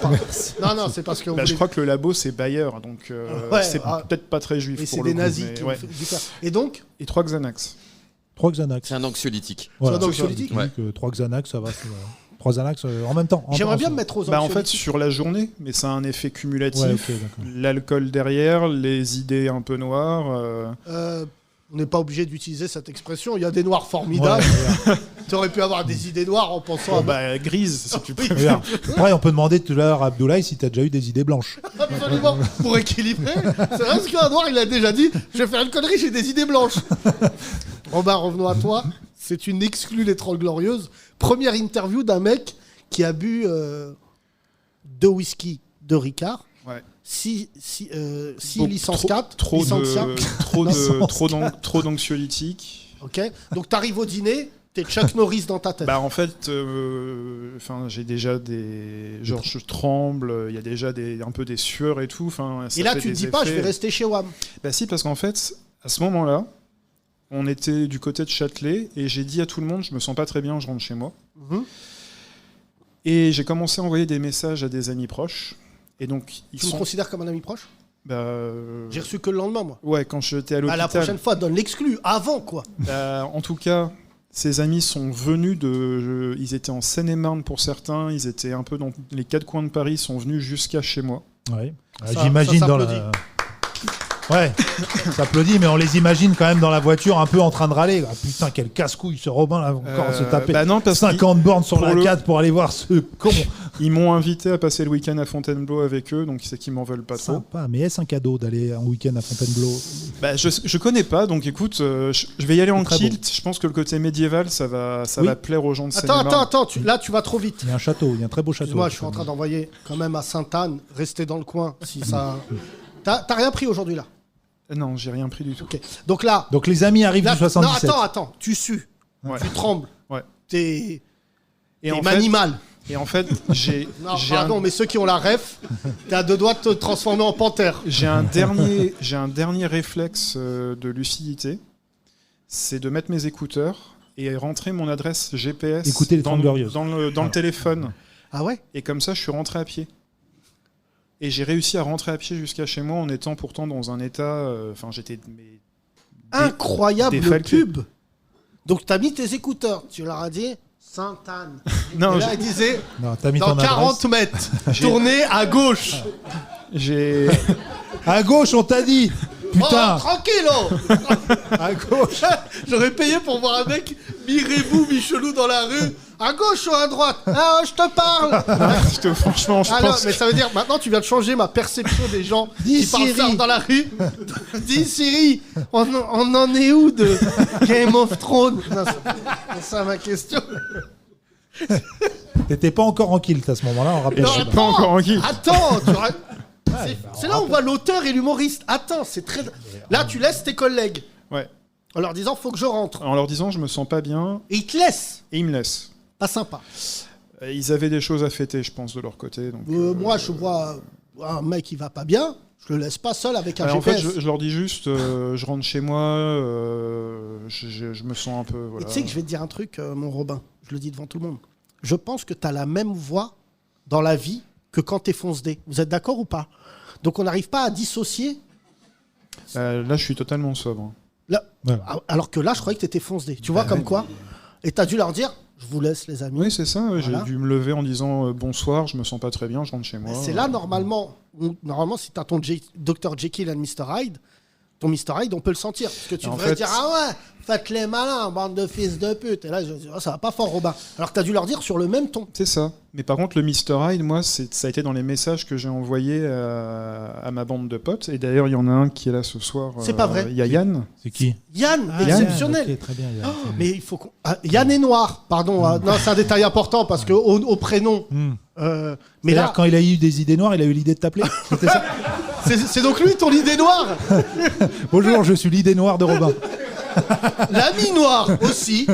Non, c'est parce que... je crois que le labo, c'est Bayer, donc c'est peut-être pas très juif. Et pour c'est des nazis qui ont fait du faire. Et donc? Et 3 Xanax. 3 Xanax. C'est un anxiolytique. Voilà. C'est un anxiolytique. 3 Xanax, ça va. 3 Xanax en même temps. J'aimerais bien me mettre aux anxiolytiques. En fait, sur la journée, mais ça a un effet cumulatif. Ouais, l'alcool derrière, les idées un peu noires. On n'est pas obligé d'utiliser cette expression. Il y a des noirs formidables. Tu aurais pu avoir des idées noires en pensant à... Grise, si tu préfères. Après, on peut demander tout à l'heure à Abdoulaye si tu as déjà eu des idées blanches. Absolument, pour équilibrer. C'est vrai, parce qu'un noir, il a déjà dit « Je vais faire une connerie, j'ai des idées blanches ». Robin, revenons à toi. C'est une exclue les 30 Glorieuses. Première interview d'un mec qui a bu 2 whisky, 2 Ricard. Ouais. 6 licences 4. Trop d'anxiolytiques. Ok. Donc t'arrives au dîner, t'es Chuck Norris dans ta tête. En fait, j'ai déjà des... Genre, je tremble, il y a déjà un peu des sueurs et tout. Et là, tu te dis pas, je vais rester chez WAM. Si, parce qu'en fait, à ce moment-là, on était du côté de Châtelet et j'ai dit à tout le monde, je me sens pas très bien, je rentre chez moi. Et j'ai commencé à envoyer des messages à des amis proches. Et donc, tu me considères comme un ami proche? J'ai reçu que le lendemain, moi. Ouais, quand j'étais à l'hôpital. La prochaine fois, donne l'exclu, avant, quoi. En tout cas, Ses amis sont venus ils étaient en Seine-et-Marne pour certains, ils étaient un peu dans les 4 coins de Paris, ils sont venus jusqu'à chez moi. Ouais. J'imagine dans la... Ouais, ça applaudit, mais on les imagine quand même dans la voiture un peu en train de râler. Ah, putain, quel casse-couille ce Robin là, encore se taper 50 bornes sur la 4 pour aller voir ce con. Ils m'ont invité à passer le week-end à Fontainebleau avec eux, donc c'est qu'ils m'en veulent pas trop. Sympa, mais est-ce un cadeau d'aller un week-end à Fontainebleau? Je connais pas, donc écoute, je vais y aller en kilt. Je pense que le côté médiéval, ça va plaire aux gens de Seine-et-Marne. Attends, là tu vas trop vite. Il y a un château, il y a un très beau château. Moi, je suis en train d'envoyer quand même à Sainte-Anne, rester dans le coin. Si ça... T'as rien pris aujourd'hui là? Non, j'ai rien pris du tout. Okay. Donc les amis arrivent du 77. Non, attends, tu sues, tu trembles. Ouais. T'es animal. Et en fait, j'ai... mais ceux qui ont la ref, t'es à 2 doigts de te transformer en panthère. J'ai un dernier réflexe de lucidité, c'est de mettre mes écouteurs et rentrer mon adresse GPS dans le téléphone. Ah ouais? Et comme ça, je suis rentré à pied. Et j'ai réussi à rentrer à pied jusqu'à chez moi en étant pourtant dans un état... j'étais... Incroyable pub. Donc t'as mis tes écouteurs, tu leur as dit Sainte-Anne. Non, et là, il disait t'as mis dans 40 mètres, tournez à gauche. À gauche, on t'a dit. Putain. Oh, tranquille. À gauche. J'aurais payé pour voir un mec mi-rebou, mi-chelou dans la rue. À gauche ou à droite? Ah, je te parle. Franchement, je pense. Mais ça veut dire, maintenant, tu viens de changer ma perception des gens qui parlent ça dans la rue. Dis Siri, on en est où de Game of Thrones? C'est ça ma question. T'étais pas encore en kilt à ce moment-là, on rappelle. Non, je suis pas encore en kilt. Attends, c'est là où on voit l'auteur et l'humoriste. Attends, c'est très... Là, tu laisses tes collègues. Ouais. En leur disant, faut que je rentre. En leur disant, je me sens pas bien. Et ils te laissent. Et ils me laissent. Pas sympa. Ils avaient des choses à fêter, je pense, de leur côté. Donc, moi, je vois un mec qui va pas bien, je le laisse pas seul avec un GPS. En fait, je leur dis juste, je rentre chez moi, je me sens un peu... Voilà. Tu sais que je vais te dire un truc, mon Robin, je le dis devant tout le monde. Je pense que tu as la même voix dans la vie que quand t'es fonce-dé. Vous êtes d'accord ou pas? Donc on n'arrive pas à dissocier. Là, je suis totalement sobre. Là, alors que là, je croyais que t'étais fonce-dé. Tu vois, comme quoi? Et t'as dû leur dire, je vous laisse les amis. Oui, c'est ça. Voilà. J'ai dû me lever en disant bonsoir, je me sens pas très bien, je rentre chez moi. C'est là, normalement, si t'as ton Dr. Jekyll and Mr. Hyde, ton Mr. Hyde, on peut le sentir. Parce que tu devrais dire, ah ouais, faites les malins, bande de fils de pute. Et là, je dis, ça va pas fort, Robin. Alors que t'as dû leur dire sur le même ton. C'est ça. Mais par contre, le Mr. Hyde, moi, ça a été dans les messages que j'ai envoyés à ma bande de potes. Et d'ailleurs, il y en a un qui est là ce soir. C'est pas vrai. Il y a Yann. C'est qui? Yann, exceptionnel. Okay, très bien, Yann. Oh, mais il faut Yann est noir, pardon. Non, c'est un détail important parce que au prénom. Mais là, quand il a eu des idées noires, il a eu l'idée de t'appeler. C'était ça. C'est donc lui ton idée noire. Bonjour, je suis l'idée noire de Robin. L'ami noir aussi.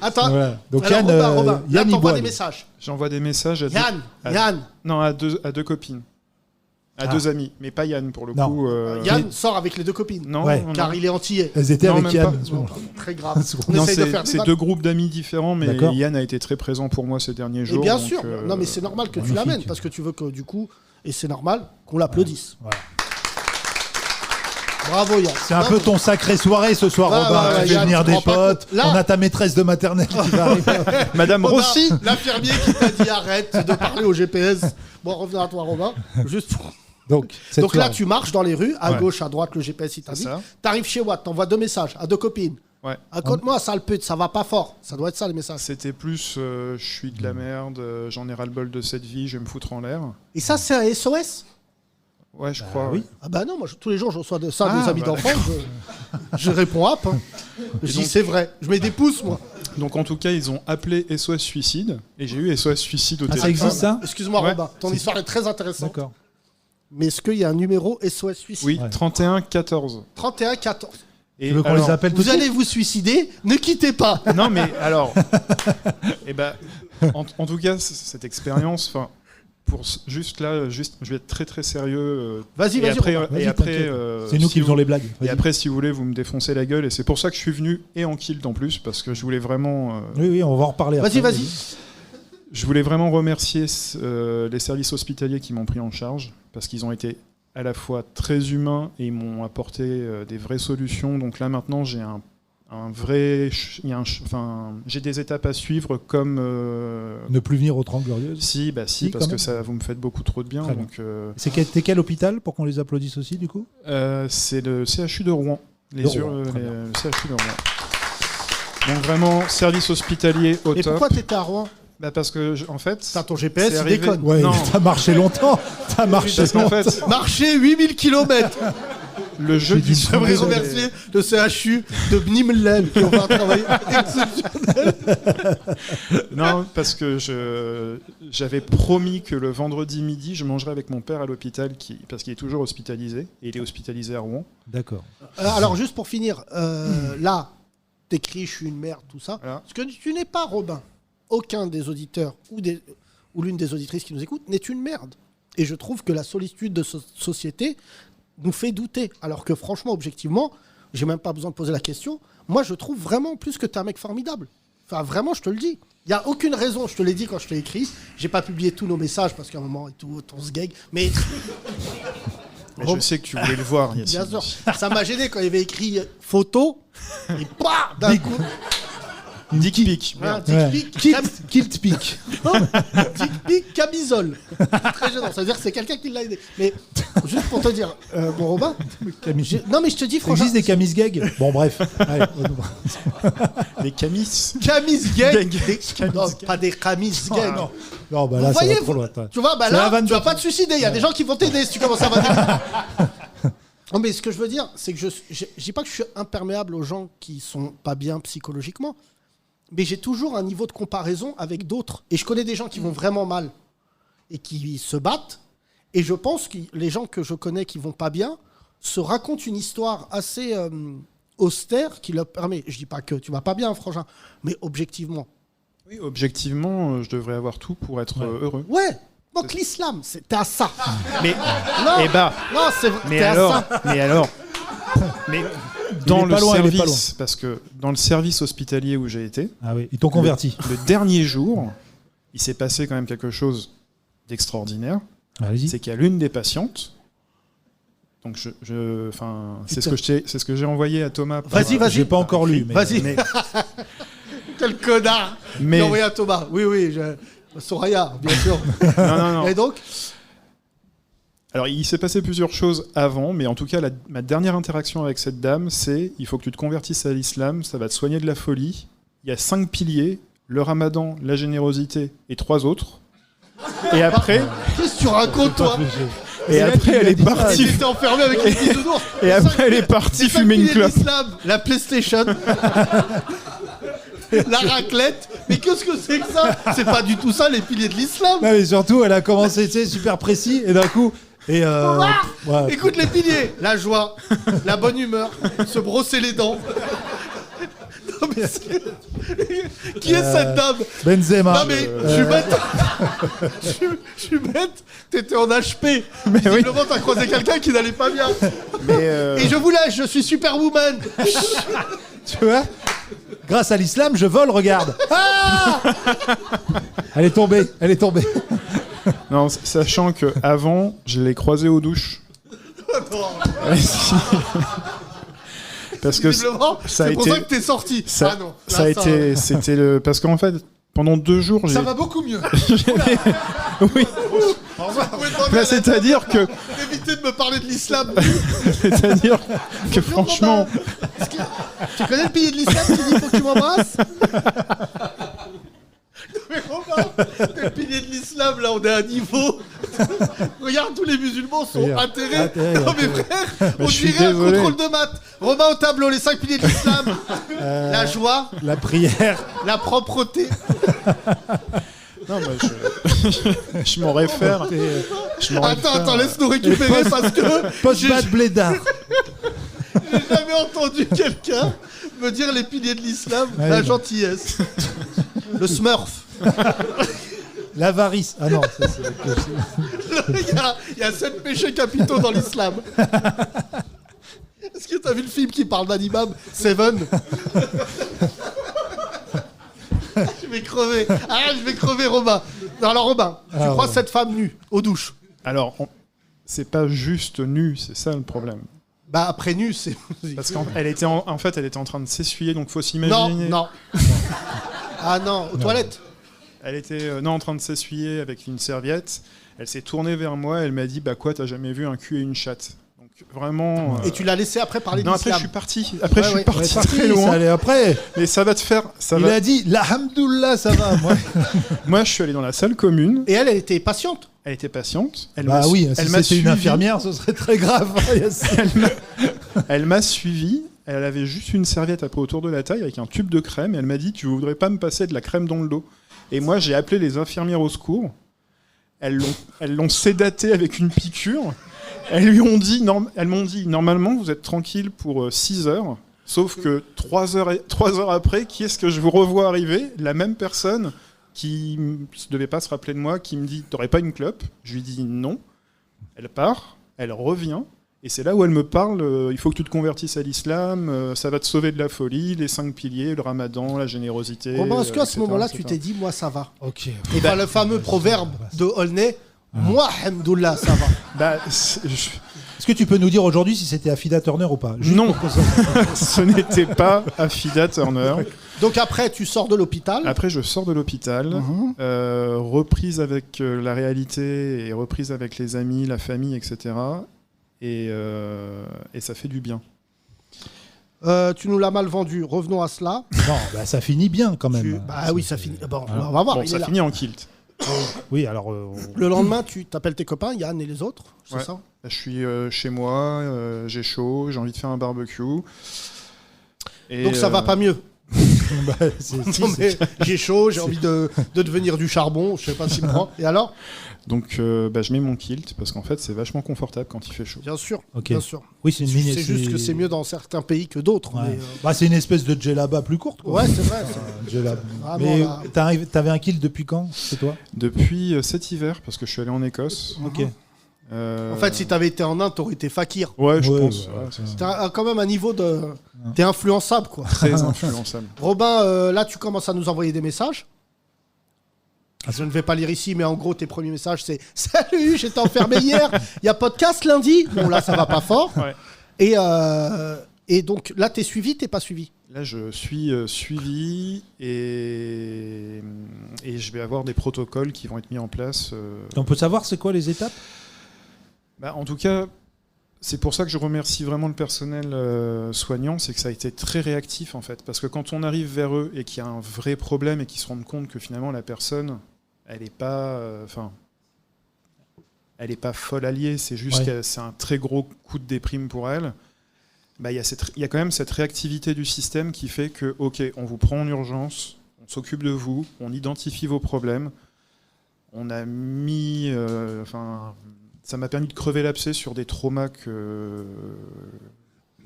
Attends. Voilà. Donc alors, Robin, Yann t'envoies des messages. J'envoie des messages à Yann. Non, à deux copines. À 2 amis, mais pas Yann pour le coup. Yann sort avec les 2 copines. Non, car il est antillais. Elles étaient avec Yann. Très grave. Non, c'est 2 groupes d'amis différents, mais Yann a été très présent pour moi ces derniers jours. Et bien sûr. Non, mais c'est normal que tu l'amènes parce que tu veux que du coup, et c'est normal qu'on l'applaudisse. Voilà. Bravo Yann. C'est un peu ton sacré soirée ce soir, Robin. Tu fais venir des potes. Là, on a ta maîtresse de maternelle qui va arriver. Madame Rossi. L'infirmier qui t'a dit arrête de parler au GPS. Bon, revenons à toi, Robin. Juste pour... Donc là, tu marches dans les rues, à gauche, à droite, le GPS il t'indique. T'arrives chez Watt, t'envoies 2 messages à 2 copines. Ouais. Raconte-moi, sale pute, ça va pas fort. Ça doit être ça les messages. C'était plus je suis de la merde, j'en ai ras-le-bol de cette vie, je vais me foutre en l'air. Et ça, c'est un SOS? Ouais, je crois. Oui. Ah bah non, moi tous les jours je reçois des amis d'enfants. Je réponds hop. Je dis c'est vrai. Je mets des pouces moi. Donc en tout cas, ils ont appelé SOS Suicide et j'ai eu SOS Suicide au téléphone. Ça existe ça? Excuse-moi Robin, ton histoire est très intéressante. D'accord. Mais est-ce qu'il y a un numéro SOS Suicide? Oui, 31 14. 31 14. Et tu veux qu'on les appelle? Vous allez vous suicider, ne quittez pas. Non mais alors, en tout cas cette expérience, enfin. Je vais être très très sérieux. Vas-y. Après, c'est nous qui faisons les blagues. Et après, si vous voulez, vous me défoncez la gueule. Et c'est pour ça que je suis venu et en kilt en plus, parce que je voulais vraiment. Oui, on va en reparler. Vas-y. Je voulais vraiment remercier les services hospitaliers qui m'ont pris en charge, parce qu'ils ont été à la fois très humains et ils m'ont apporté des vraies solutions. Donc là, maintenant, j'ai un j'ai des étapes à suivre comme ne plus venir aux 30 Glorieuses. Si, parce que ça, vous me faites beaucoup trop de bien. Donc, t'es quel hôpital pour qu'on les applaudisse aussi du coup? C'est le CHU de Rouen. Le CHU de Rouen. Donc vraiment service hospitalier au top. Et pourquoi t'étais à Rouen? Parce que en fait, ton GPS il déconne. Ouais, t'as marché longtemps. Marché 8000 km. Le jeu du J'aimerais remercier le CHU de Bnimlen qui ont fait un travail exceptionnel. Non, parce que j'avais promis que le vendredi midi, je mangerais avec mon père à l'hôpital, parce qu'il est toujours hospitalisé, et il est hospitalisé à Rouen. D'accord. Alors, juste pour finir, là, t'écris « Je suis une merde », tout ça. Voilà. Parce que tu n'es pas Robin. Aucun des auditeurs ou l'une des auditrices qui nous écoutent n'est une merde. Et je trouve que la solitude de société nous fait douter. Alors que franchement, objectivement, j'ai même pas besoin de poser la question. Moi, je trouve vraiment plus que t'es un mec formidable. Enfin, vraiment, je te le dis. Il n'y a aucune raison, je te l'ai dit quand je t'ai écrit. J'ai pas publié tous nos messages parce qu'à un moment, et tout, on se gag. Mais je sais que tu voulais le voir, Yacine. Bien sûr. Ça m'a gêné quand il y avait écrit photo. Et bah, d'un coup... Dick pic. Kilt pic. Dick pic camisole. Très gênant. Ça veut dire que c'est quelqu'un qui l'a aidé. Mais juste pour te dire, mon Robin. Non, mais je te dis franchement. Ça existe des camis gags. Bon, bref. Allez, des camis. Camis gags. Non, pas des camis gags. Non, bah là, ça va trop loin. Tu vois, bah là, tu vas pas te suicider. Il y a des gens qui vont t'aider si tu commences à va. Non, mais ce que je veux dire, c'est que je dis pas que je suis imperméable aux gens qui sont pas bien psychologiquement. Mais j'ai toujours un niveau de comparaison avec d'autres. Et je connais des gens qui vont vraiment mal et qui se battent. Et je pense que les gens que je connais qui vont pas bien se racontent une histoire assez austère qui leur permet... Je dis pas que tu vas pas bien, frangin, mais objectivement. Oui, objectivement, je devrais avoir tout pour être heureux. Ouais. Donc l'islam, t'es à ça. Mais... Non, non, t'es à ça. Mais alors... Mais... Dans le service, parce que dans le service hospitalier où j'ai été, ils t'ont converti. Le dernier jour, il s'est passé quand même quelque chose d'extraordinaire. C'est qu'il y a l'une des patientes. Donc c'est ce que j'ai envoyé à Thomas. Vas-y. J'ai pas encore lu. Mais... Vas-y. Quel connard. J'ai envoyé à Thomas. Oui. Soraya, bien sûr. Non. Et donc. Alors, il s'est passé plusieurs choses avant, mais en tout cas, ma dernière interaction avec cette dame, c'est il faut que tu te convertisses à l'islam, ça va te soigner de la folie. Il y a 5 piliers, le ramadan, la générosité et 3 autres. Et après... Qu'est-ce que tu racontes, toi? Et après, elle est partie... T'étais enfermé avec les bisounours. Et après, elle est partie fumer une clope. La PlayStation... La raclette, mais qu'est-ce que c'est que ça? C'est pas du tout ça, les piliers de l'islam. Non, mais surtout, elle a commencé, super précis, et d'un coup... Écoute les piliers, la joie, la bonne humeur, se brosser les dents. Non, mais qui est cette dame? Benzema. Non mais je suis bête. Je suis bête. T'étais en HP. Mais visiblement t'as croisé quelqu'un qui n'allait pas bien. Et je vous lâche, je suis Superwoman. Tu vois? Grâce à l'islam, je vole, regarde. Elle est tombée. Non, sachant que avant, je l'ai croisée aux douches. Parce que c'est pour ça que t'es sorti. C'était parce qu'en fait, pendant 2 jours, ça va beaucoup mieux. Oui. C'est-à-dire que évitez de me parler de l'islam. C'est-à-dire que franchement, tu connais le pilier de l'islam qui dit faut que tu m'embrasses? Mais Romain, le pilier de l'islam, là, on est à un niveau. Regarde, tous les musulmans sont atterrés. Non, mais frère, on dirait un contrôle de maths. Romain au tableau, les 5 piliers de l'islam. La joie. La prière. La propreté. Non, mais je m'en réfère. Attends, laisse-nous récupérer parce que. Post-bad blédard. J'ai jamais entendu quelqu'un me dire les piliers de l'islam, la gentillesse. Le smurf. L'avarice. Ah non, ça il y a 7 péchés capitaux dans l'islam. Est-ce que t'as vu le film qui parle d'un imam, Seven? Je vais crever, Robin. Alors, Robin, tu crois cette femme nue, aux douches? Alors, c'est pas juste nu, c'est ça le problème. Bah après nu, c'est. Parce qu'elle était en fait, elle était en train de s'essuyer, donc faut s'imaginer. Non. Ah non, aux toilettes. Elle était en train de s'essuyer avec une serviette. Elle s'est tournée vers moi. Elle m'a dit bah quoi, t'as jamais vu un cul et une chatte? Donc vraiment. Et tu l'as laissé après parler d'islam? Non, après je suis parti. Après je suis parti très loin. Ça allait après. Mais ça va te faire. Il a dit l'hamdoullah, ça va. Moi, je suis allé dans la salle commune. Et elle était patiente. Elle était patiente. Si c'était une infirmière, ce serait très grave. Elle m'a suivi. Elle avait juste une serviette après autour de la taille avec un tube de crème. Et elle m'a dit tu voudrais pas me passer de la crème dans le dos? Et moi, j'ai appelé les infirmières au secours. Elles l'ont sédatée avec une piqûre. Elles m'ont dit normalement vous êtes tranquille pour 6 heures. Sauf que 3 heures après, qui est-ce que je vous revois arriver? La même personne qui ne devait pas se rappeler de moi, qui me dit t'aurais pas une clope? Je lui dis non. Elle part, elle revient, et c'est là où elle me parle il faut que tu te convertisses à l'islam, ça va te sauver de la folie, les 5 piliers, le ramadan, la générosité. Bon, est-ce qu'à ce moment-là, tu t'es dit moi ça va? Ok. Et le fameux proverbe de Aulnay, moi, hamdoullah, ça va. Est-ce que tu peux nous dire aujourd'hui si c'était Affida Turner ou pas? Non, ce n'était pas Affida Turner. Donc après, tu sors de l'hôpital. Après, je sors de l'hôpital, reprise avec la réalité et reprise avec les amis, la famille, etc. Et ça fait du bien. Tu nous l'as mal vendu. Revenons à cela. Non, ça finit bien quand même. Oui, ça finit. Bon, on va voir. Bon, ça finit en kilt. Oui, alors. Le lendemain, tu t'appelles tes copains, Yann et les autres, c'est ça? Je suis chez moi, j'ai chaud, j'ai envie de faire un barbecue. Et donc ça va pas mieux. J'ai chaud, j'ai envie de devenir du charbon, je sais pas s'il me prend. Et alors? Donc je mets mon kilt parce qu'en fait c'est vachement confortable quand il fait chaud. Bien sûr, okay. Bien sûr. Oui, c'est juste que c'est mieux dans certains pays que d'autres. Ouais. Mais c'est une espèce de djellaba plus courte, quoi. Ouais, c'est vrai. Mais t'avais un kilt depuis quand, c'est toi? Depuis cet hiver, parce que je suis allé en Écosse. Ok. En fait, si t'avais été en Inde, t'aurais été fakir. Ouais, je pense. T'as quand même un niveau de... T'es influençable, quoi. Très influençable. Robin, là, tu commences à nous envoyer des messages. Je ne vais pas lire ici, mais en gros, tes premiers messages, c'est « Salut, j'étais enfermé hier, il y a podcast lundi ?» Bon, là, ça va pas fort. Ouais. Et donc, là, t'es suivi, t'es pas suivi? Là, je suis suivi et je vais avoir des protocoles qui vont être mis en place. On peut savoir c'est quoi les étapes? En tout cas, c'est pour ça que je remercie vraiment le personnel soignant, c'est que ça a été très réactif en fait. Parce que quand on arrive vers eux et qu'il y a un vrai problème et qu'ils se rendent compte que finalement la personne, elle n'est pas, elle n'est pas folle alliée, c'est juste que c'est un très gros coup de déprime pour elle. Il y a quand même cette réactivité du système qui fait que, ok, on vous prend en urgence, on s'occupe de vous, on identifie vos problèmes, on a mis, ça m'a permis de crever l'abcès sur des traumas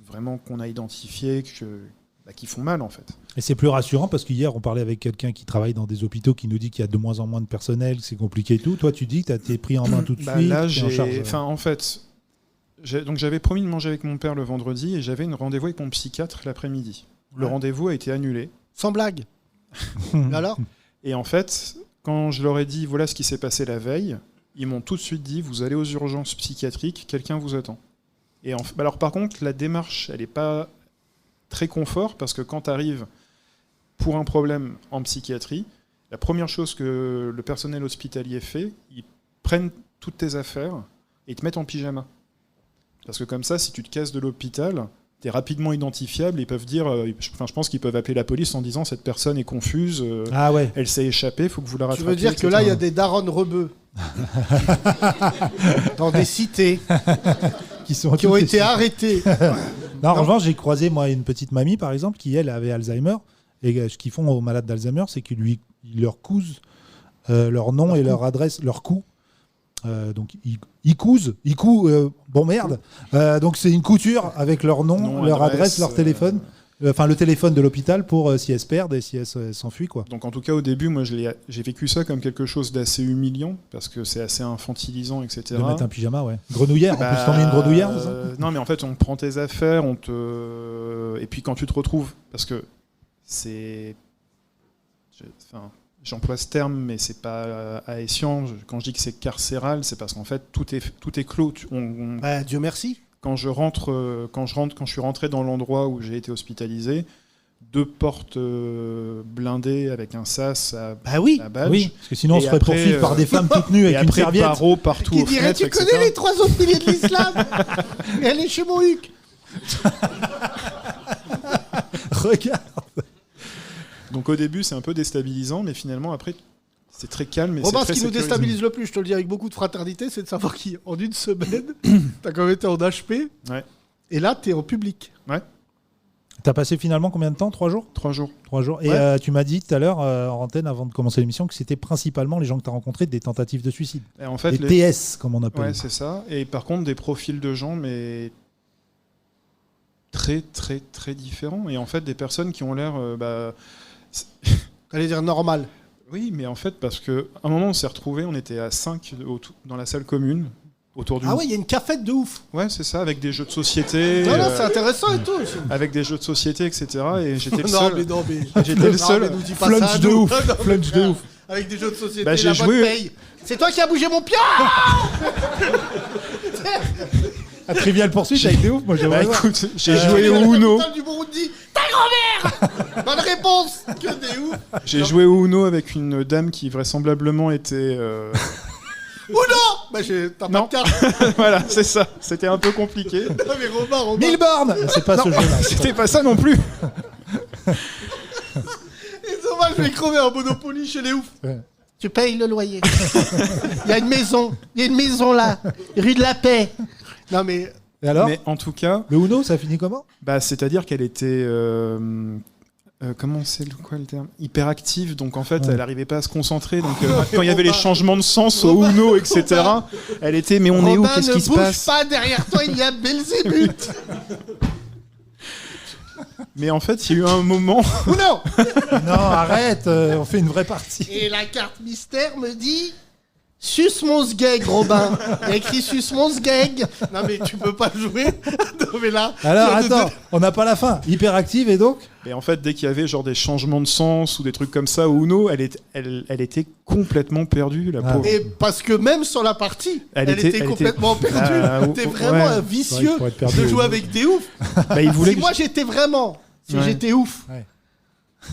vraiment qu'on a identifiés, qui font mal en fait. Et c'est plus rassurant parce qu'hier on parlait avec quelqu'un qui travaille dans des hôpitaux qui nous dit qu'il y a de moins en moins de personnel, que c'est compliqué et tout. Toi tu dis que tu as été pris en main tout de suite. Là j'avais promis de manger avec mon père le vendredi et j'avais un rendez-vous avec mon psychiatre l'après-midi. Le rendez-vous a été annulé. Sans blague. Alors? Et en fait, quand je leur ai dit voilà ce qui s'est passé la veille, ils m'ont tout de suite dit vous allez aux urgences psychiatriques, quelqu'un vous attend. Et alors par contre, la démarche, elle n'est pas très confort parce que quand tu arrives pour un problème en psychiatrie, la première chose que le personnel hospitalier fait, ils prennent toutes tes affaires et te mettent en pyjama. Parce que comme ça, si tu te casses de l'hôpital, tu es rapidement identifiable. Ils peuvent dire, je pense qu'ils peuvent appeler la police en disant cette personne est confuse, elle s'est échappée, il faut que vous la rattrapiez. Tu veux dire que là, il y a des darons rebeux dans des cités qui ont été arrêtés. Non, en revanche, j'ai croisé moi une petite mamie, par exemple, qui elle avait Alzheimer. Et ce qu'ils font aux malades d'Alzheimer, c'est qu'ils leur cousent leur nom et leur adresse, leur cou. Donc ils cousent, bon merde. Donc c'est une couture avec leur nom, leur adresse, leur téléphone. Enfin, le téléphone de l'hôpital pour si elles se perdent et si elles s'enfuient, quoi. Donc en tout cas au début, moi j'ai vécu ça comme quelque chose d'assez humiliant parce que c'est assez infantilisant, etc. De mettre un pyjama, ouais. Grenouillère, en plus t'en mets une grenouillère, c'est ça ? Non mais en fait on prend tes affaires, et puis quand tu te retrouves, parce que c'est... J'emploie ce terme, mais c'est pas aéciant. Quand je dis que c'est carcéral, c'est parce qu'en fait tout est clos. Dieu merci. quand je suis rentré dans l'endroit où j'ai été hospitalisé, 2 portes blindées avec un sas à badge. Oui, parce que sinon on se ferait poursuivre par des femmes toutes nues avec une serviette. Et barreaux partout Qui aux dirait, fenêtres, tu etc. connais les 3 autres piliers de l'islam. Elle est chez mon Huc. Regarde. Donc au début, c'est un peu déstabilisant, mais finalement, après, c'est très calme. Et Robin, c'est très ce qui nous sécurisant. déstabilise le plus, je te le dis avec beaucoup de fraternité, c'est de savoir qu'en une semaine, t'as quand même été en HP. Ouais. Et là, t'es en public. Ouais. T'as passé finalement combien de temps? 3 jours? 3 jours. 3 jours. Et tu m'as dit tout à l'heure, en antenne, avant de commencer l'émission, que c'était principalement les gens que tu as rencontrés des tentatives de suicide. Et en fait, les TS, comme on appelle. Ouais, c'est ça. Et par contre, des profils de gens, mais très, très, très différents. Et en fait, des personnes qui ont l'air... T'allais dire normal. Oui, mais en fait, parce qu'à un moment, on s'est retrouvés, on était à 5 dans la salle commune. Autour du... Ah ouais, il y a une cafette de ouf. Ouais, c'est ça, avec des jeux de société. Non, c'est intéressant et tout. Avec des jeux de société, etc. Et j'étais le Non, seul. mais J'étais le seul. Flunch de ouf. Flunch de ouf. Avec des jeux de société, Bah, j'ai la bonne joué- paye. C'est toi qui as bougé mon pion. À Trivial Poursuite avec des ouf, moi j'aimerais voir. Écoute, j'ai joué au Uno. Du Burundi. Ta grand-mère. Bonne réponse. Que des ouf. J'ai joué au Uno avec une dame qui vraisemblablement était... Uno. Bah, t'as pas de carte. Voilà, c'est ça. C'était un peu compliqué. Non, mais Robin. 1000 bornes. C'est pas ce jeu-là. C'était pas ça non plus. Et dommage, je vais crever un Monopoly chez les oufs. Ouais. Tu payes le loyer. Il y a une maison. Il y a une maison là. Rue de la Paix. Non, mais... Et alors? Mais en tout cas... Le Uno, ça finit comment? Bah, c'est-à-dire qu'elle était... comment c'est quoi le terme? Hyperactive, donc en fait elle n'arrivait pas à se concentrer, donc quand il y avait les changements de sens au Uno, etc., elle était mais on est où, qu'est-ce qui se passe? Robin, ne bouge pas, derrière toi il y a Belzébuth. Mais en fait il y a eu un moment... Uno. Non, arrête, on fait une vraie partie. Et la carte mystère me dit... Sus mon sgeg, Robin. Il y a écrit Sus mon sgeg. Non mais tu peux pas jouer. Non mais là... Alors attends, on n'a pas la fin. Hyperactive et donc? Et en fait dès qu'il y avait genre des changements de sens ou des trucs comme ça au Uno, elle était complètement perdue, la pauvre. Et parce que même sur la partie, elle était complètement perdue. T'es vraiment un vicieux de jouer avec des oufs. Bah, il voulait si moi j'étais vraiment... Si j'étais ouf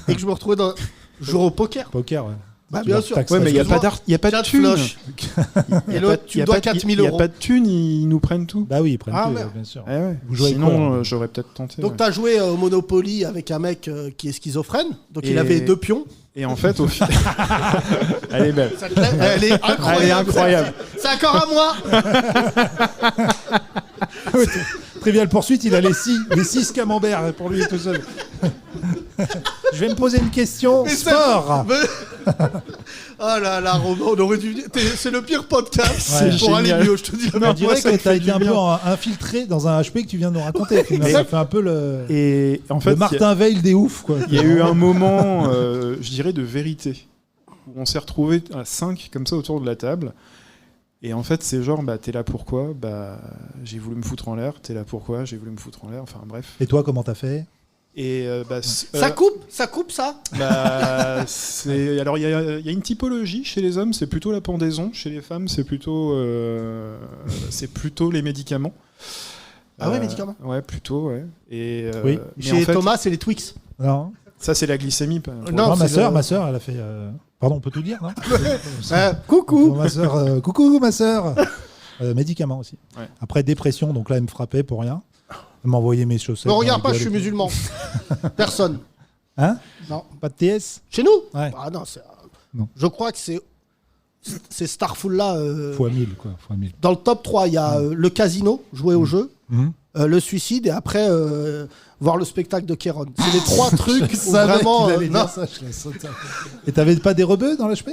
et que je me retrouvais dans... Jouer au poker. Poker, ouais. Bah, bien sûr. Ouais, mais il n'y a pas de thunes. Et l'autre, tu dois 4000 euros. Il n'y a pas de thunes, ils nous prennent tout. Bah oui, ils prennent tout, merde. bien sûr. Ouais. Vous jouez Sinon, j'aurais peut-être tenté. Donc, t'as joué au Monopoly avec un mec qui est schizophrène. Donc, il avait 2 pions. Et en fait, au final. Elle est belle. Elle est incroyable. Elle est incroyable. C'est encore à moi. Trivial Poursuite, il a les 6 camemberts pour lui tout seul. Je vais me poser une question. Sport. Oh là là, Robin, on aurait dû... C'est le pire podcast Ouais, pour aller mieux, je te dis. On dirait que t'as été un peu infiltré dans un HP que tu viens de nous raconter. Ça fait un peu le... Et en fait, le Martin Veil des oufs, quoi. Il y a eu un moment, je dirais, de vérité, où on s'est retrouvés à 5 comme ça autour de la table. Et en fait, c'est genre, bah, t'es là pourquoi? Bah, j'ai voulu me foutre en l'air. T'es là pourquoi? J'ai voulu me foutre en l'air. Enfin, bref. Et toi, comment t'as fait? Et ça coupe ça. Bah, alors il y a une typologie chez les hommes, c'est plutôt la pendaison. Chez les femmes, c'est plutôt les médicaments. Ah ouais, médicaments. Ouais, plutôt, ouais. Et oui. Chez en fait, Thomas, c'est les Twix. Non. Ça, c'est la glycémie. Non, ma sœur, elle a fait. Pardon, on peut tout dire, non? Coucou. Coucou, ma sœur. Médicaments aussi. Ouais. Après dépression, donc là, elle me frappait pour rien. Elle m'envoyait mes chaussettes. Ne regarde pas, je suis musulman. Personne. Hein? Non. Pas de TS? Chez nous? Ouais. Ah non, non. Je crois que c'est Starful là. Fois 1000, quoi. Fois 1000. Dans le top 3, il y a le casino, jouer au jeu, le suicide et après voir le spectacle de Kéron. C'est les 3 trucs où vraiment. Non. Ça, et t'avais pas des rebeux dans l'HP?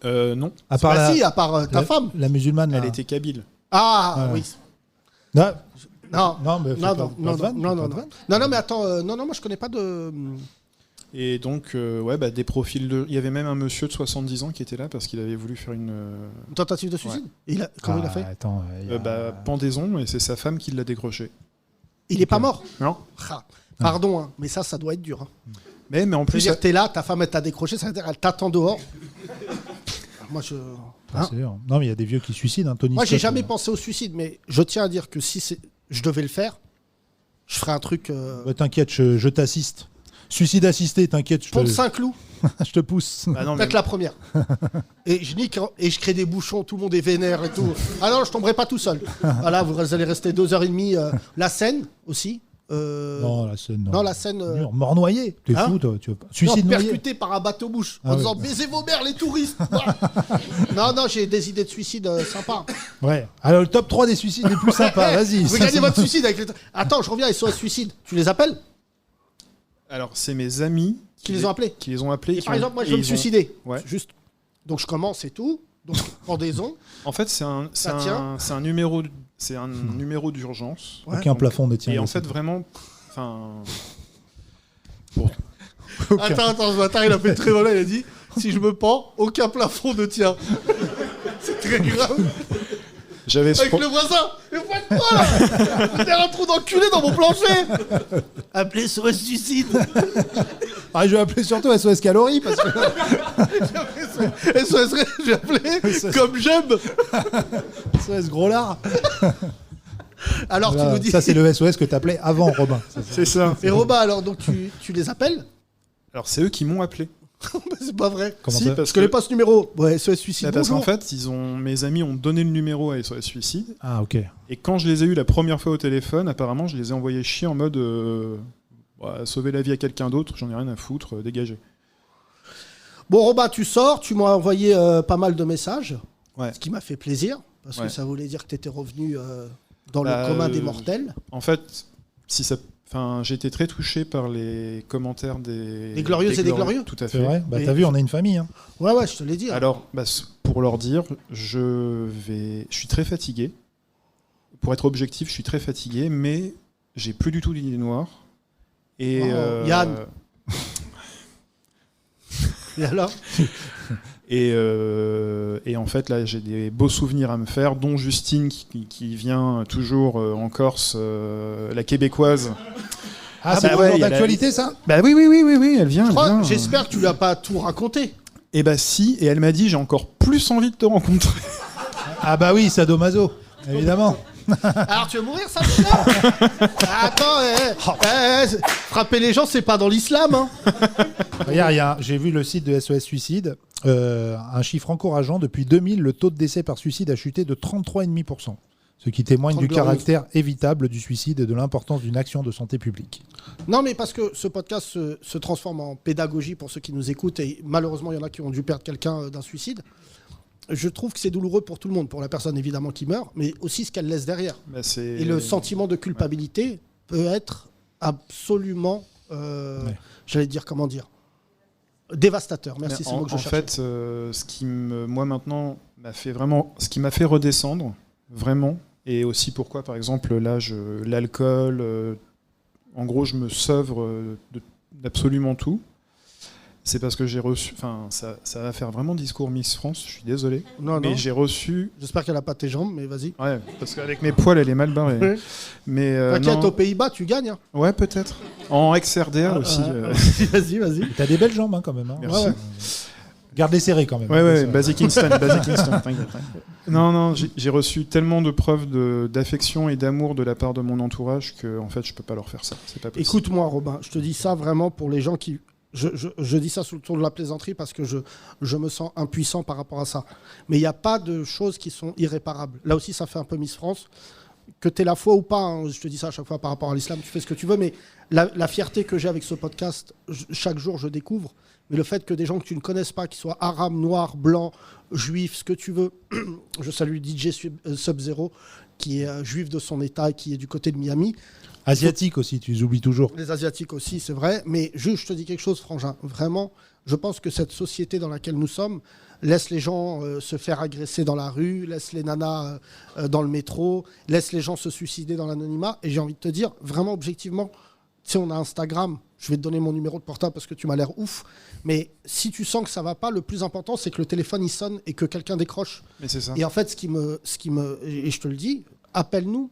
Non. À part si, à part ta femme. La musulmane. Elle était kabyle. Ah oui. Non. Non, mais non, mais attends, non, moi je connais pas de. Et donc, des profils de. Il y avait même un monsieur de 70 ans qui était là parce qu'il avait voulu faire une tentative de suicide. Ouais. Et comment il a fait? Attends, pendaison, et c'est sa femme qui l'a décroché. Il est pas mort? Non. Pardon, hein, mais ça doit être dur. Hein. Mais en plus. T'es là, ta femme elle t'a décroché, ça veut dire elle t'attend dehors. Moi, je. C'est sûr. Non, mais il y a des vieux qui suicident, Tony Moi, Scott. j'ai jamais pensé au suicide, mais je tiens à dire que si je devais le faire, je ferais un truc. T'inquiète, je t'assiste. Suicide assisté, t'inquiète. Pont de Saint-Cloud. Je te pousse. Peut-être la première. Et je nique et je crée des bouchons, tout le monde est vénère et tout. Ah non, je tomberai pas tout seul. Voilà, vous allez rester 2h30. La Seine aussi. Non, la Seine. Non, la Seine. Mort noyé. T'es fou, toi. Tu veux pas... Suicide non, noyé. Percuté par un bateau-bouche en disant baisez vos mères, les touristes. Non, j'ai des idées de suicide sympas. Ouais. Alors, le top 3 des suicides les plus sympas, vas-y. Vous gagnez votre suicide avec les. Attends, je reviens à SOS Suicide. Tu les appelles? Alors, c'est mes amis qui les ont appelés. Qui les ont appelés. Et par exemple, moi, je veux me suicider. Ouais. Juste. Donc, je commence et tout. Donc, pendaison. En fait, c'est un numéro d'urgence. Aucun plafond ne tient. Et en fait, vraiment. Attends, ce matin, il a fait très mal. Il a dit si je me pends, aucun plafond ne tient. C'est très grave. Avec le voisin. Mais faites quoi là? Vous avez un trou d'enculé dans mon plancher. Appelez SOS Suicide. Ah, je vais appeler surtout SOS Calories parce que. SOS, j'ai appelé comme j'aime. SOS Gros lard. Alors voilà, tu nous dis. Ça, c'est le SOS que t'appelais avant, Robin. C'est ça. Et Robin, alors donc tu les appelles? Alors c'est eux qui m'ont appelé. C'est pas vrai. Comment si, ça parce que je connais pas ce numéro. Ouais, SOS Suicide. Parce qu'en fait, mes amis ont donné le numéro à SOS Suicide. Ah, ok. Et quand je les ai eus la première fois au téléphone, apparemment, je les ai envoyés chier en mode sauver la vie à quelqu'un d'autre, j'en ai rien à foutre, dégagez. Bon, Robin, tu sors, tu m'as envoyé pas mal de messages, ce qui m'a fait plaisir, parce que ça voulait dire que tu étais revenu dans le commun des mortels. En fait, j'ai été très touché par les commentaires des glorieuses et des glorieux. Tout à fait. C'est vrai. T'as vu, on a une famille. Hein. Ouais, je te l'ai dit. Alors, pour leur dire, je suis très fatigué. Pour être objectif, je suis très fatigué, mais j'ai plus du tout d'idées noires. Et Yann. Et alors? Et en fait, là, j'ai des beaux souvenirs à me faire, dont Justine qui vient toujours en Corse, la québécoise. Ah, c'est toujours d'actualité, ça? Bah oui, elle vient. J'espère que tu lui as pas tout raconté. Eh bah si, et elle m'a dit j'ai encore plus envie de te rencontrer. Ah bah oui, sadomaso, évidemment. Alors tu veux mourir, ça? Attends, frapper les gens, c'est pas dans l'islam. Hein. Regarde, j'ai vu le site de SOS Suicide. Un chiffre encourageant. Depuis 2000, le taux de décès par suicide a chuté de 33,5%. Ce qui témoigne du caractère évitable du suicide et de l'importance d'une action de santé publique. Non, mais parce que ce podcast se transforme en pédagogie pour ceux qui nous écoutent. Et malheureusement, il y en a qui ont dû perdre quelqu'un d'un suicide. Je trouve que c'est douloureux pour tout le monde, pour la personne évidemment qui meurt, mais aussi ce qu'elle laisse derrière. Et le sentiment de culpabilité peut être absolument, j'allais dire, comment dire, dévastateur. Merci, c'est le mot que je cherchais. En fait, ce qui moi maintenant m'a fait vraiment, ce qui m'a fait redescendre vraiment, et aussi pourquoi par exemple là, l'alcool, en gros, je me sevre d'absolument tout. C'est parce que j'ai reçu... Enfin, ça va faire vraiment discours Miss France, je suis désolé. Non. J'ai reçu... J'espère qu'elle n'a pas tes jambes, mais vas-y. Ouais, parce qu'avec mes poils, elle est mal barrée. Oui. Mais t'inquiète, aux Pays-Bas, tu gagnes. Hein. Ouais, peut-être. En ex-RDA aussi. Vas-y. T'as des belles jambes, hein, quand même. Hein. Merci. Ouais. Garde-les serrées, quand même. Ouais, Basic Instant. Non, j'ai reçu tellement de preuves d'affection et d'amour de la part de mon entourage que, en fait, je peux pas leur faire ça. C'est pas possible. Écoute-moi, Robin, je te dis ça vraiment pour les gens qui... Je dis ça sous le ton de la plaisanterie parce que je me sens impuissant par rapport à ça. Mais il n'y a pas de choses qui sont irréparables. Là aussi, ça fait un peu Miss France. Que tu aies la foi ou pas, hein, je te dis ça à chaque fois par rapport à l'islam, tu fais ce que tu veux, mais la fierté que j'ai avec ce podcast, chaque jour je découvre, mais le fait que des gens que tu ne connaisses pas, qu'ils soient arabes, noirs, blancs, juifs, ce que tu veux, je salue DJ Sub-Zero, qui est juif de son état et qui est du côté de Miami. Asiatiques aussi, tu les oublies toujours. Les Asiatiques aussi, c'est vrai. Mais je te dis quelque chose, Frangin. Vraiment, je pense que cette société dans laquelle nous sommes laisse les gens se faire agresser dans la rue, laisse les nanas dans le métro, laisse les gens se suicider dans l'anonymat. Et j'ai envie de te dire, vraiment objectivement, tu sais, on a Instagram. Je vais te donner mon numéro de portable parce que tu m'as l'air ouf. Mais si tu sens que ça va pas, le plus important, c'est que le téléphone, il sonne et que quelqu'un décroche. Mais c'est ça. Et en fait, et je te le dis, appelle-nous.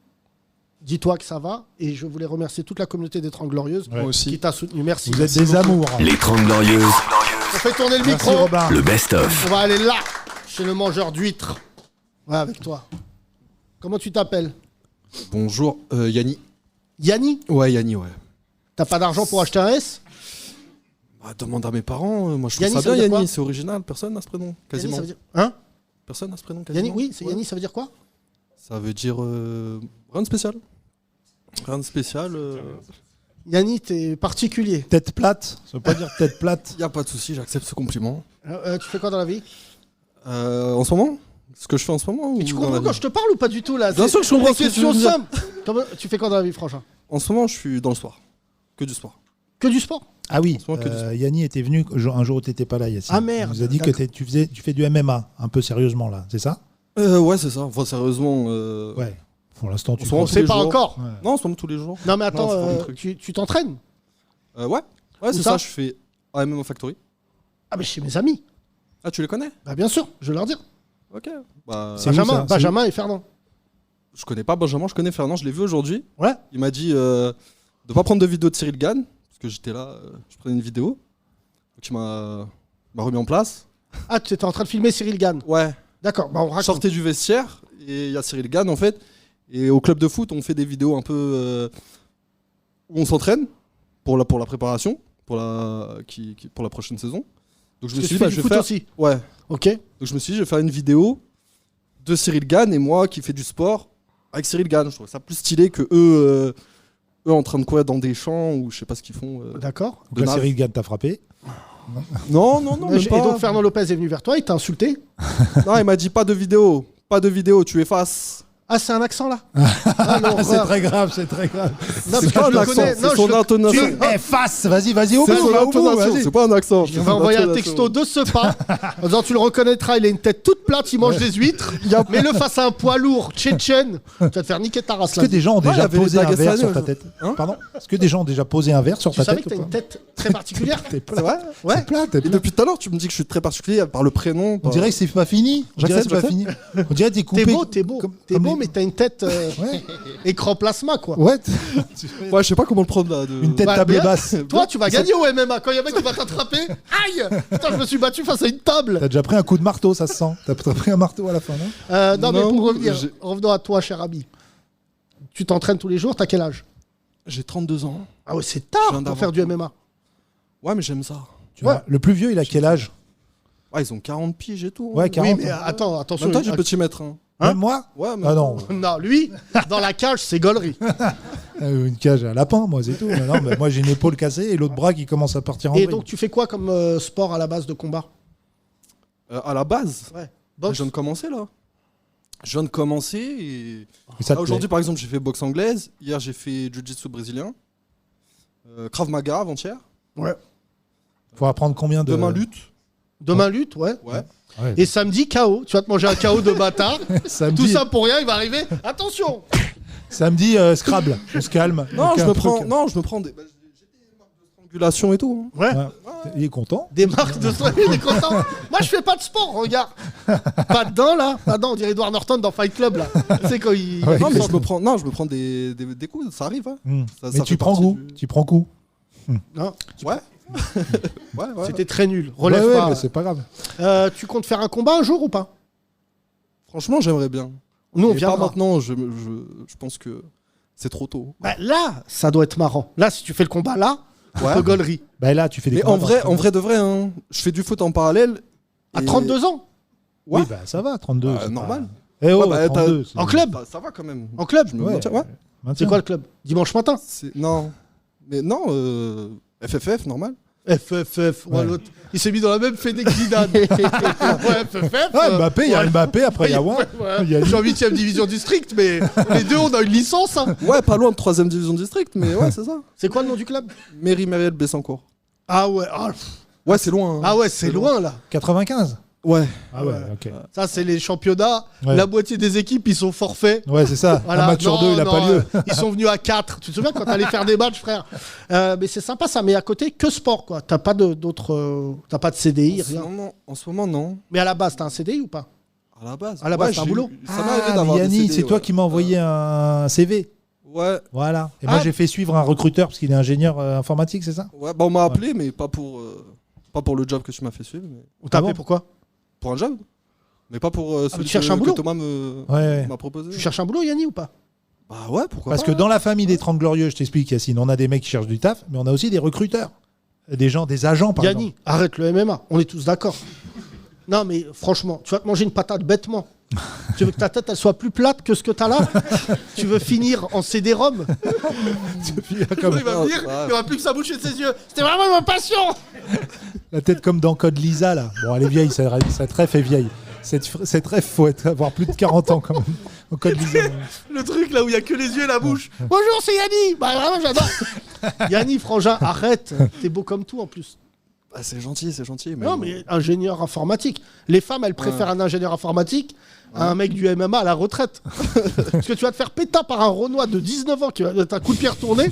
Dis-toi que ça va, et je voulais remercier toute la communauté des 30 Glorieuses qui t'a soutenu. Merci. Vous êtes des amours. Les 30 Glorieuses. On fait tourner le micro. Robin. Le best-of. On va aller là. chez le mangeur d'huîtres. Ouais, avec toi. Comment tu t'appelles? Bonjour, Yanni. Yanni? Ouais, Yanni, ouais. T'as pas d'argent pour acheter un S? Bah, demande à mes parents. Moi, je trouve Yanni, ça bien, veut dire Yanni. quoi? C'est original. Personne n'a ce prénom, quasiment. Yanni, ça veut dire... Hein? Personne n'a ce prénom, quasiment. Yanni, oui, c'est Yanni, ça veut dire quoi? Ça veut dire rien de spécial. Rien de spécial. Yanni, t'es particulier. Tête plate, ça veut pas dire tête plate. Y a pas de souci, j'accepte ce compliment. Tu fais quoi dans la vie? En ce moment? Ce que je fais en ce moment? Mais tu comprends quand je te parle ou pas du tout là? Bien sûr que je comprends ce que tu veux dire. Tu fais quoi dans la vie, franchement? En ce moment, je suis dans le sport. Que du sport. Que du sport? Ah oui, que du sport. Yanni était venu un jour où t'étais pas là, Yacine. Ah merde. Il nous a dit que tu fais du MMA, un peu sérieusement là, c'est ça? Ouais, c'est ça. Enfin, sérieusement. Ouais. Pour l'instant, tu on sait pas encore. Ouais. Non, en ce moment tous les jours. Non, mais attends, tu t'entraînes? Ouais, c'est ça. Je fais MMA Factory. Ah, mais chez mes amis. Ah, tu les connais? Bah, bien sûr, je vais leur dire. Ok. Benjamin et Fernand. Je connais pas Benjamin, je connais Fernand, je l'ai vu aujourd'hui. Ouais. Il m'a dit de pas prendre de vidéo de Cyril Gann, parce que j'étais là, je prenais une vidéo. Donc il m'a remis en place. Ah, tu étais en train de filmer Cyril Gann? Ouais. D'accord, bah on raconte. Je sortais du vestiaire, et il y a Cyril Gann en fait. Et au club de foot, on fait des vidéos un peu où on s'entraîne pour la préparation, pour la prochaine saison. Donc je me suis dit, je vais faire aussi. Ouais. Ok. Donc je me suis dit, je vais faire une vidéo de Cyril Gann et moi qui fais du sport avec Cyril Gann. Je trouve ça plus stylé que eux en train de courir dans des champs ou je sais pas ce qu'ils font. D'accord. Donc là, Cyril Gann t'a frappé? Non. Et donc Fernand Lopez est venu vers toi, il t'a insulté? Non, il m'a dit pas de vidéo, tu effaces. Ah, c'est un accent là? C'est très grave, c'est très grave. Non, c'est pas un accent, c'est son intonation. Tu effaces, vas-y, au bout. C'est son intonation, c'est pas un accent. Je vais envoyer un texto de ce pas en disant tu le reconnaîtras, il a une tête toute plate, il mange des huîtres, mais le face à un poids lourd tchétchène, tu vas te faire niquer ta race. Est-ce que des gens ont déjà posé un verre sur ta tête? Pardon? Est-ce que des gens ont déjà posé un verre sur ta tête? Tu savais que t'as une tête très particulière? T'es plat. Ouais. Et depuis tout à l'heure, tu me dis que je suis très particulier par le prénom. On dirait que c'est pas fini. On dirait que t'es coupé. T'es beau, mais t'as une tête écran plasma quoi. Ouais. Ouais, je sais pas comment le prendre là. Une tête tablée basse. Toi, tu vas gagner au MMA quand il y a un mec qui va t'attraper. Aïe! Putain, je me suis battu face à une table. T'as déjà pris un coup de marteau, ça se sent. T'as pris un marteau à la fin, non? Non, mais pour revenir, revenons à toi, cher ami. Tu t'entraînes tous les jours, t'as quel âge? J'ai 32 ans. Ah ouais, c'est tard pour faire du MMA. Ouais, mais j'aime ça. Le plus vieux, il a quel âge? Ouais, ils ont 40 piges et tout. Ouais, 40. Oui, mais attention. Même toi, tu peux t'y mettre. Même moi? Ouais, mais... Ah non. Non, lui, dans la cage, c'est gaulerie. Une cage à lapin, moi, c'est tout. Non, mais moi, j'ai une épaule cassée et l'autre bras qui commence à partir en Et vrille. donc, tu fais quoi comme sport à la base de combat? À la base? Ouais. Je viens de commencer, là. Je viens de commencer et... Là, aujourd'hui, par exemple, j'ai fait boxe anglaise. Hier, j'ai fait jiu-jitsu brésilien. Krav Maga avant-hier. Ouais. Faut apprendre combien de... Demain, lutte. Demain, lutte, ouais. Ouais. Et samedi, KO. Tu vas te manger un KO de bâtard. Samedi... Tout ça pour rien, il va arriver. Attention! Samedi, Scrabble. On se calme. Non, je me prends des... J'ai des marques de strangulation et tout. Ouais. Il est content. Des marques de strangulation, il est content. Moi, je fais pas de sport, regarde. Pas dedans, là. Pas dedans, on dirait Edward Norton dans Fight Club, là. C'est quand il... Ouais, non, mais je me prends des coups, ça arrive. Hein. Mais tu prends goût. Tu prends coup. Non. Ouais. Ouais. C'était très nul. Relève ouais, pas. mais c'est pas grave. Tu comptes faire un combat un jour ou pas? Franchement, j'aimerais bien. Nous, on vient viendra. maintenant. Je pense que c'est trop tôt. Bah, là, ça doit être marrant. Là, si tu fais le combat là, un peu gaulerie. Bah là, tu fais des Mais en vrai de vrai, hein, je fais du foot en parallèle. À 32 ans? Ouais. Oui, bah ça va, 32. Normal. Eh oh, ouais, 32, en club? Ça va quand même. En club? Ouais. C'est quoi le club? Dimanche matin? Non. Mais non, FFF, normal. FFF, ouais. L'autre, il s'est mis dans la même fédé que Zidane. Ouais, FFF. Ouais, Mbappé, il y a Mbappé, après il y a Ouin. Je suis en 8ème division district, mais les deux, on a une licence. Hein. Ouais, pas loin de 3ème division district, mais ouais, c'est ça. C'est quoi le nom du club? Mairie-Marielle Bessancourt. Ah ouais. Ouais, c'est loin. Hein. Ah ouais, c'est loin là. 95? Ouais. Ah ouais, ok. Ça, c'est les championnats. Ouais. La moitié des équipes, ils sont forfaits. Ouais, c'est ça. Voilà. Un match sur deux, il n'a pas lieu. Ils sont venus à 4. Tu te souviens quand t'allais faire des matchs, frère? Mais c'est sympa ça. Mais à côté, que sport, quoi. T'as pas d'autres. T'as pas de CDI, rien. En ce moment, non. Mais à la base, t'as un CDI ou pas? À la base, t'as un boulot. Ça m'est arrivé d'avoir Yannick, c'est toi qui m'as envoyé un CV. Ouais. Voilà. Et moi, j'ai fait suivre un recruteur parce qu'il est ingénieur informatique, c'est ça? Ouais, bah on m'a appelé, mais pas pour le job que tu m'as fait suivre. Mais... On t'a appelé pourquoi? Pour un job. Mais pas pour celui tu cherches un boulot que Thomas m'a proposé. Tu cherches un boulot, Yanni, ou pas? Bah ouais, pourquoi Parce pas. que dans la famille des 30 Glorieux, je t'explique, Yacine, on a des mecs qui cherchent du taf, mais on a aussi des recruteurs. Des gens, des agents, par Yanni, exemple. arrête le MMA, on est tous d'accord. Non, mais franchement, tu vas te manger une patate bêtement. Tu veux que ta tête elle soit plus plate que ce que t'as là? Tu veux finir en CD-ROM? Il va venir, il n'y aura plus que sa bouche et ses yeux. C'était vraiment ma passion. La tête comme dans Code Lisa, là. Bon, elle est vieille, cette ref est vieille. Cette ref, faut avoir plus de 40 ans quand même. Au Code Lisa. Le truc là où il n'y a que les yeux et la bouche. Bonjour, c'est Yanni. Bah vraiment, j'adore. Yanni, frangin, arrête. T'es beau comme tout en plus. Bah, c'est gentil. Mais non, mais ingénieur informatique. Les femmes, elles préfèrent un ingénieur informatique à un mec du MMA à la retraite. Parce que tu vas te faire péter par un Renoir de 19 ans qui va être un coup de pied retourné.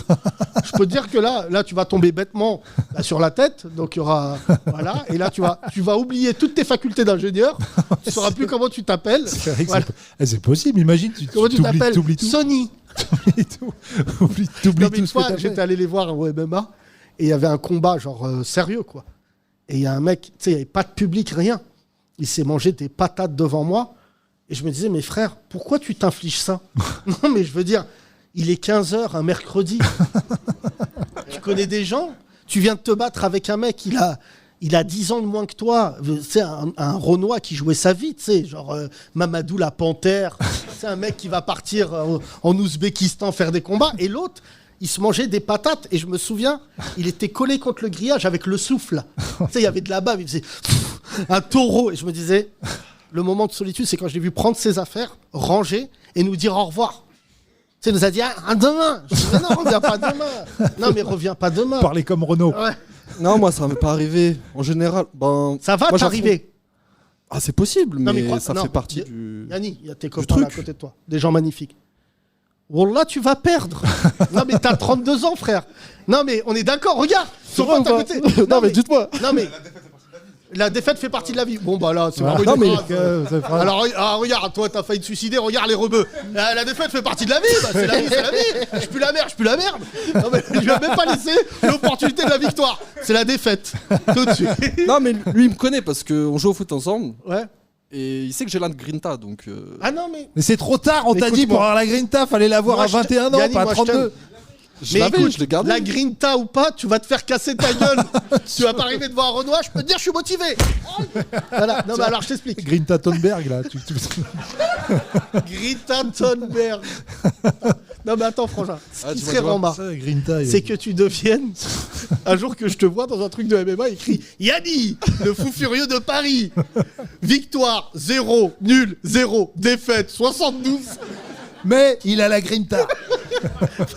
Je peux te dire que là tu vas tomber bêtement sur la tête. Donc il y aura. Voilà. Et là, tu vas oublier toutes tes facultés d'ingénieur. Tu ne sauras plus comment tu t'appelles. C'est vrai que c'est possible. Imagine, comment tu t'appelles? T'oublies tout. Sony. T'oublies tout ce que t'as j'étais allé les voir au MMA et il y avait un combat genre sérieux, quoi. Et il y a un mec, tu sais, il n'y avait pas de public, rien. Il s'est mangé des patates devant moi. Et je me disais, mais frère, pourquoi tu t'infliges ça? Non, mais je veux dire, il est 15h un mercredi. Tu connais des gens? Tu viens de te battre avec un mec, il a 10 ans de moins que toi. C'est un Renoir qui jouait sa vie, tu sais, genre Mamadou la Panthère. C'est un mec qui va partir en Ouzbékistan faire des combats. Et l'autre, il se mangeait des patates. Et je me souviens, il était collé contre le grillage avec le souffle. Tu sais, il y avait de la bave, il faisait un taureau. Et je me disais, le moment de solitude, c'est quand je l'ai vu prendre ses affaires, ranger et nous dire au revoir. Tu sais, il nous a dit, à demain. Je dis, mais non, reviens pas demain. Non, mais reviens pas demain. Parler comme Renaud. Ouais. Non, moi, ça ne m'est pas arrivé. En général, ça va t'arriver. Ah, c'est possible, non, mais ça fait partie du. Yanni, il y a tes copains là à côté de toi. Des gens magnifiques. Wallah, tu vas perdre. Non, mais t'as 32 ans, frère. Non, mais on est d'accord, regarde. Son pote à côté. Non, mais dites-moi. Non, mais. La défaite fait partie de la vie. Bon, bah là, c'est vraiment une mais phrase. Alors, regarde, toi, t'as failli te suicider, regarde les rebeux. La défaite fait partie de la vie. Bah, c'est la vie, c'est la vie. Je pue la merde. Non, mais je lui ai même pas laissé l'opportunité de la victoire. C'est la défaite. Tout de suite. Non, mais lui, il me connaît parce qu'on joue au foot ensemble. Ouais. Et il sait que j'ai la Grinta, donc. Ah non, mais. Mais c'est trop tard, on t'a dit pour avoir la Grinta, fallait l'avoir à 21 ans, pas à 32. Je l'ai gardé. La Grinta ou pas, tu vas te faire casser ta gueule. Tu vas pas arriver devant un Renoir, je peux te dire, je suis motivé. Voilà. Non, mais alors je t'explique. Grinta Thunberg, là. Grinta Thunberg. Non, mais attends, frangin. Ce qui serait vraiment marrant, c'est que tu deviennes, un jour que je te vois dans un truc de MMA, écrit Yanni, le fou furieux de Paris. Victoire 0, nul 0, défaite 72. Mais il a la Grinta.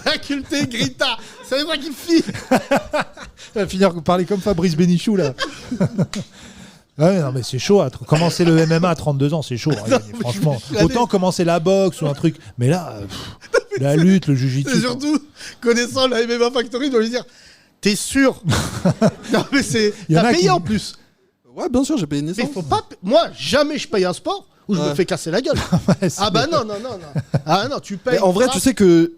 Faculté Grinta. C'est moi qui fie. Il va finir par parler comme Fabrice Bénichou, là. Ouais, non, mais c'est chaud. Commencer le MMA à 32 ans, c'est chaud. Non, franchement, autant commencer la boxe ou un truc. Mais là, la lutte, le jiu-jitsu. Et surtout, connaissant la MMA Factory, il doit lui dire t'es sûr? Non, mais c'est. T'as payé en plus. Ouais, bien sûr, j'ai payé une licence. Mais faut pas. Moi, jamais je paye un sport où je me fais casser la gueule. Ah bah non. Ah non, tu payes. Mais en vrai, tu sais que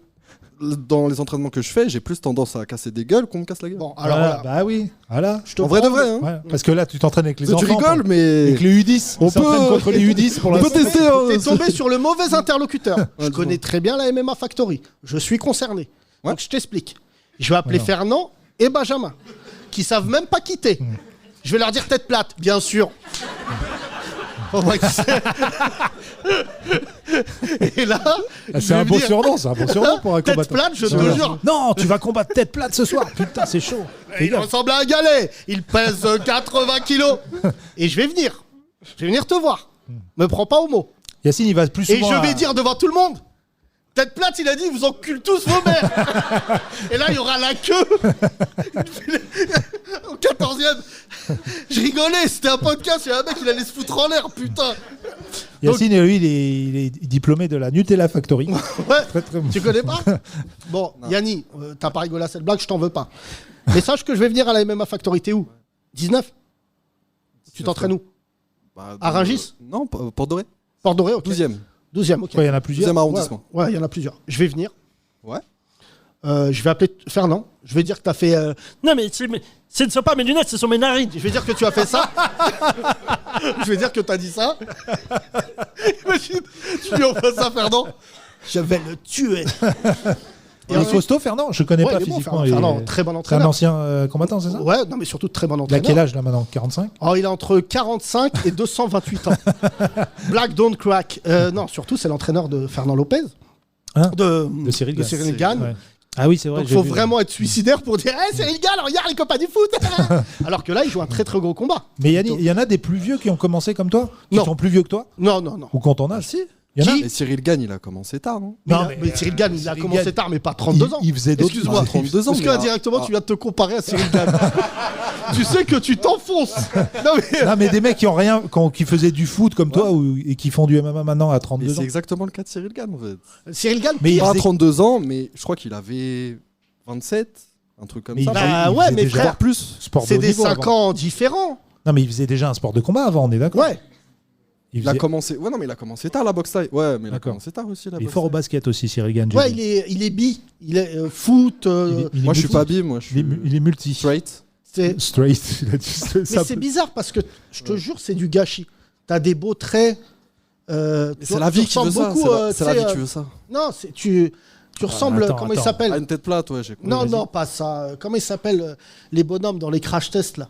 dans les entraînements que je fais, j'ai plus tendance à casser des gueules qu'on me casse la gueule. Bon, alors voilà. Bah oui, voilà. En vrai de vrai. Hein. Ouais, parce que là, tu t'entraînes avec les enfants. Tu rigoles, mais. Avec les U10. On peut contre les U10 pour l'instant. On peut tester. T'es tombé sur le mauvais interlocuteur. Je connais très bien la MMA Factory. Je suis concerné. Donc je t'explique. Je vais appeler Fernand et Benjamin, qui savent même pas quitter. Je vais leur dire tête plate, bien sûr. Et là, c'est un bon surnom, pour un combattant. Tête plate, je te jure. Non, tu vas combattre tête plate ce soir. Putain, c'est chaud. Il ressemble à un galet. Il pèse 80 kilos. Et je vais venir. Je vais venir te voir. Me prends pas au mot. Yacine, il va plus souvent. Et je vais dire devant tout le monde. Tête plate, il a dit, vous encule tous vos mères. Et là, il y aura la queue. Au 14e. Je rigolais, c'était un podcast, il y a un mec, il allait se foutre en l'air, putain. Yacine, lui, il est diplômé de la Nutella Factory. Ouais, très bon. Tu connais pas? Bon, Yanni, t'as pas rigolé à cette blague, je t'en veux pas. Mais sache que je vais venir à la MMA Factory, t'es où? 19? Tu t'entraînes où? À Rungis? Non, Port-Doré. Port-Doré, ok. 12e. 12e, ok. Il y en a plusieurs. 12e arrondissement. Ouais, il y en a plusieurs. Je vais venir. Ouais. je vais appeler Fernand. Je vais dire que t'as fait. Non, mais ce ne sont pas mes lunettes, ce sont mes narines. Je vais dire que tu as fait ça. Je vais dire que t'as dit ça. Imagine, tu lui envoies ça, Fernand. Je vais le tuer. Il est costaud, Fernand. Je connais pas physiquement. Fernand, très bon entraîneur. C'est un ancien combattant, c'est ça? Ouais, non, mais surtout très bon entraîneur. Il a quel âge là maintenant? 45? Oh, il a entre 45 et 228 ans. Black don't crack. Non, surtout, c'est l'entraîneur de Fernand Lopez. De Cyril Gane. Ouais. Ah oui, c'est vrai. Donc il faut vraiment être suicidaire pour dire hey, Cyril Gane, regarde les copains du foot. Alors que là, il joue un très très gros combat. Mais il y en a des plus vieux qui ont commencé comme toi? Qui sont plus vieux que toi? Non. Ou quand ton âge? Si. Et Cyril Gane, il a commencé tard, non? Mais Cyril Gane, il a commencé tard, mais pas 32 ans. Il faisait d'autres. Excuse-moi, 32 ans. Parce qu'indirectement, tu viens de te comparer à Cyril Gane. Tu sais que tu t'enfonces. Non, mais des mecs qui ont rien, qui faisaient du foot comme toi et qui font du MMA maintenant à 32 ans. C'est exactement le cas de Cyril Gane, en fait. Cyril Gane, mais il a 32 ans, mais je crois qu'il avait 27, un truc comme ça. Bah ouais, mais frère, plus. C'est des 5 ans différents. Non, mais il faisait déjà un sport de combat avant, on est d'accord? Ouais. Il a commencé. Ouais, non, mais il a commencé tard la boxe taille. Ouais, mais il a commencé tard aussi la boxe. Il est fort au basket aussi, Cyril Gane. Ouais, il est bi. Il est foot. Moi, je suis pas bi. Moi, il est multi. Straight. Straight. Mais c'est bizarre parce que je te jure, c'est du gâchis. T'as des beaux traits. C'est la vie qui veut ça. C'est la vie qui veut ça. Non, tu ressembles. Comment il s'appelle? À une tête plate, ouais. Non, pas ça. Comment il s'appelle les bonhommes dans les crash tests là?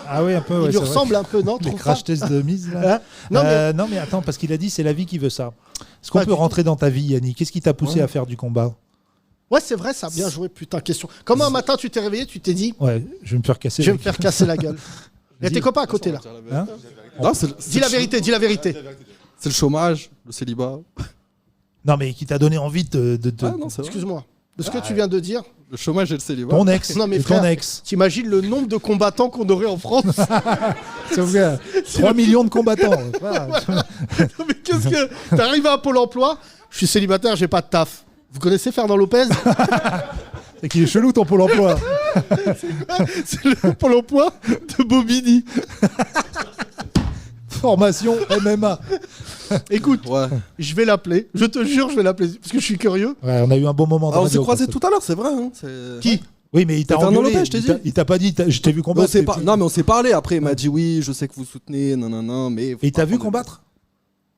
Ah oui, un peu. Il lui ressemble un peu, non? Les crash tests de mise là. Non, mais attends, parce qu'il a dit c'est la vie qui veut ça. Est-ce qu'on peut rentrer dans ta vie, Yannick? Qu'est-ce qui t'a poussé à faire du combat? Ouais, c'est vrai, ça a bien joué, putain, question. Comment un matin tu t'es réveillé, tu t'es dit ouais, je vais me faire casser. Je vais me faire casser la gueule. Il y a tes copains à côté là. Hein? Dis la vérité, dis la vérité. C'est le chômage, le célibat. Non, mais qui t'a donné envie de... Excuse-moi. De ce que tu viens de dire. Le chômage et le célibat. Ton ex. Non, mais frère, t'imagines le nombre de combattants qu'on aurait en France? C'est vrai. 3 millions de combattants. Non, mais qu'est-ce que. T'arrives à Pôle emploi, je suis célibataire, j'ai pas de taf. Vous connaissez Fernand Lopez? C'est qu'il est chelou ton Pôle emploi. C'est quoi? C'est le Pôle emploi de Bobigny. Formation MMA. Écoute, je vais l'appeler. Je te jure, je vais l'appeler parce que je suis curieux. Ouais, on a eu un bon moment. On s'est croisés tout à l'heure, c'est vrai. Hein, Qui? Oui, mais il t'a Fernand engueulé. Lopez, je t'ai dit. Il t'a pas dit. Je t'ai vu combattre. Non, mais on s'est parlé. Après, il m'a dit oui, je sais que vous soutenez, non, mais. Et il t'a vu combattre?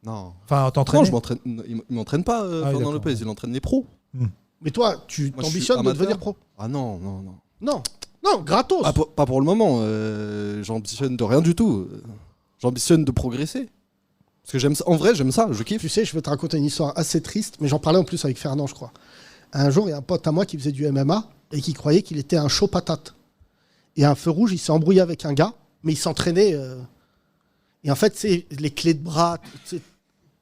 Non. Enfin, t'entraînes? Non, je m'entraîne. Il m'entraîne pas, Fernand Lopez. Il entraîne les pros. Mais toi, tu t'ambitionnes de devenir pro? Ah non. Non, gratos. Pas pour le moment. J'ambitionne de rien du tout. J'ambitionne de progresser. Parce que j'aime ça. En vrai, j'aime ça. Je kiffe. Tu sais, je vais te raconter une histoire assez triste, mais j'en parlais en plus avec Fernand, je crois. Un jour, il y a un pote à moi qui faisait du MMA et qui croyait qu'il était un chaud patate. Et à un feu rouge, il s'est embrouillé avec un gars, mais il s'entraînait. Et en fait, c'est les clés de bras.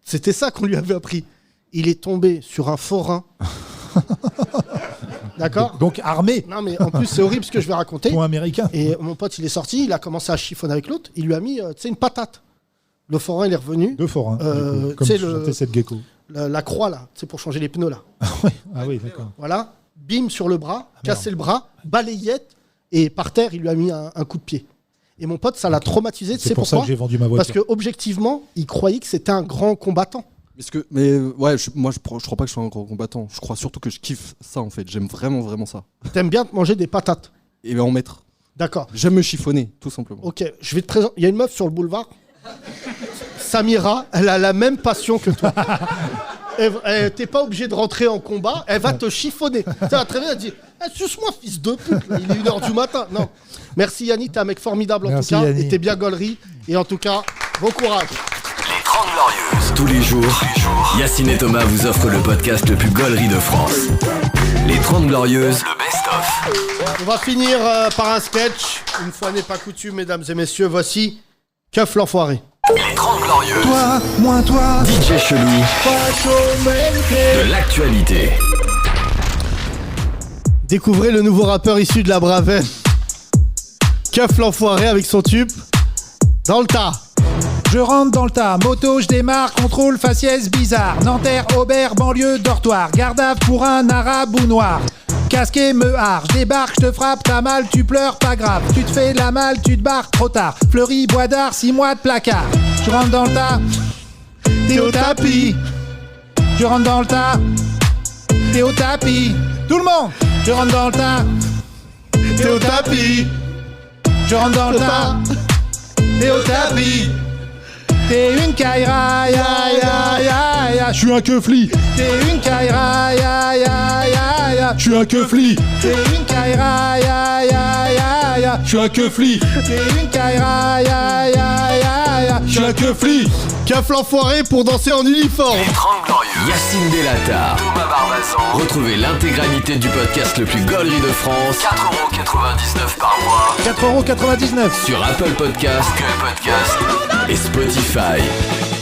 C'était ça qu'on lui avait appris. Il est tombé sur un forain. D'accord? Donc armé. Non, mais en plus, c'est horrible ce que je vais raconter. Pour américain. Et mon pote, il est sorti, il a commencé à chiffonner avec l'autre. Il lui a mis une patate. Le forain, il est revenu. Deux forains. Comme tu chantais cette gecko. La croix, là, c'est pour changer les pneus, là. Ah oui, d'accord. Voilà. Bim sur le bras, cassé le bras, balayette, et par terre, il lui a mis un coup de pied. Et mon pote, ça l'a traumatisé. C'est pour ça que j'ai vendu ma voiture. Parce que objectivement, il croyait que c'était un grand combattant. Mais ouais, moi je crois pas que je sois un grand combattant. Je crois surtout que je kiffe ça en fait. J'aime vraiment ça. T'aimes bien te manger des patates? Et en mettre. D'accord. J'aime me chiffonner, tout simplement. Ok, je vais te présenter. Il y a une meuf sur le boulevard. Samira, elle a la même passion que toi. T'es pas obligé de rentrer en combat, elle va te chiffonner. Ça va très bien, elle dit suce-moi, fils de pute, il est 1h du matin. Non. Merci Yannick, t'es un mec formidable en tout cas. Yannick. Et t'es bien gaulerie. Et en tout cas, bon courage. Les 30 Glorieuses. Tous les jours, Yacine et Thomas vous offrent le podcast le plus gaulerie de France. Les 30 Glorieuses, le best-of. On va finir par un sketch. Une fois n'est pas coutume, mesdames et messieurs, voici Keuf l'enfoiré. Les 30 Glorieuses. Toi, moi, toi. DJ Chelou. De l'actualité. Découvrez le nouveau rappeur issu de la Bravenne. Keuf l'enfoiré avec son tube Dans le tas. Je rentre dans le tas, moto, je démarre, contrôle faciès bizarre. Nanterre, Aubert, banlieue, dortoir. Garde à pour un arabe ou noir. Casqué, meuhard, je débarque, je te frappe, t'as mal, tu pleures, pas grave. Tu te fais la malle, tu te barres, trop tard. Fleury, bois d'art, 6 mois de placard. Je rentre dans le tas, t'es au tapis. Je rentre dans le tas, T'es au tapis. Tout le monde. Je rentre dans le tas. T'es au tapis. Je rentre dans le tas. T'es au tapis. T'es une caïra, ya ya ya ya. Je suis un keufli. T'es une caïra, ya ya ya ya. Je suis un keufli. T'es une caïra, ya ya ya ya. Je suis un keufli. T'es une caïra, ya ya ya ya. Je suis un keufli. Keuf l'enfoiré pour danser en uniforme. Les 30 Glorieuses. Yacine Bellatar, Thomas Barbazan. Retrouvez l'intégralité du podcast le plus gaulerie de France. 4,99€ par mois. 4,99€ sur Apple Podcast, Google Podcast et Spotify.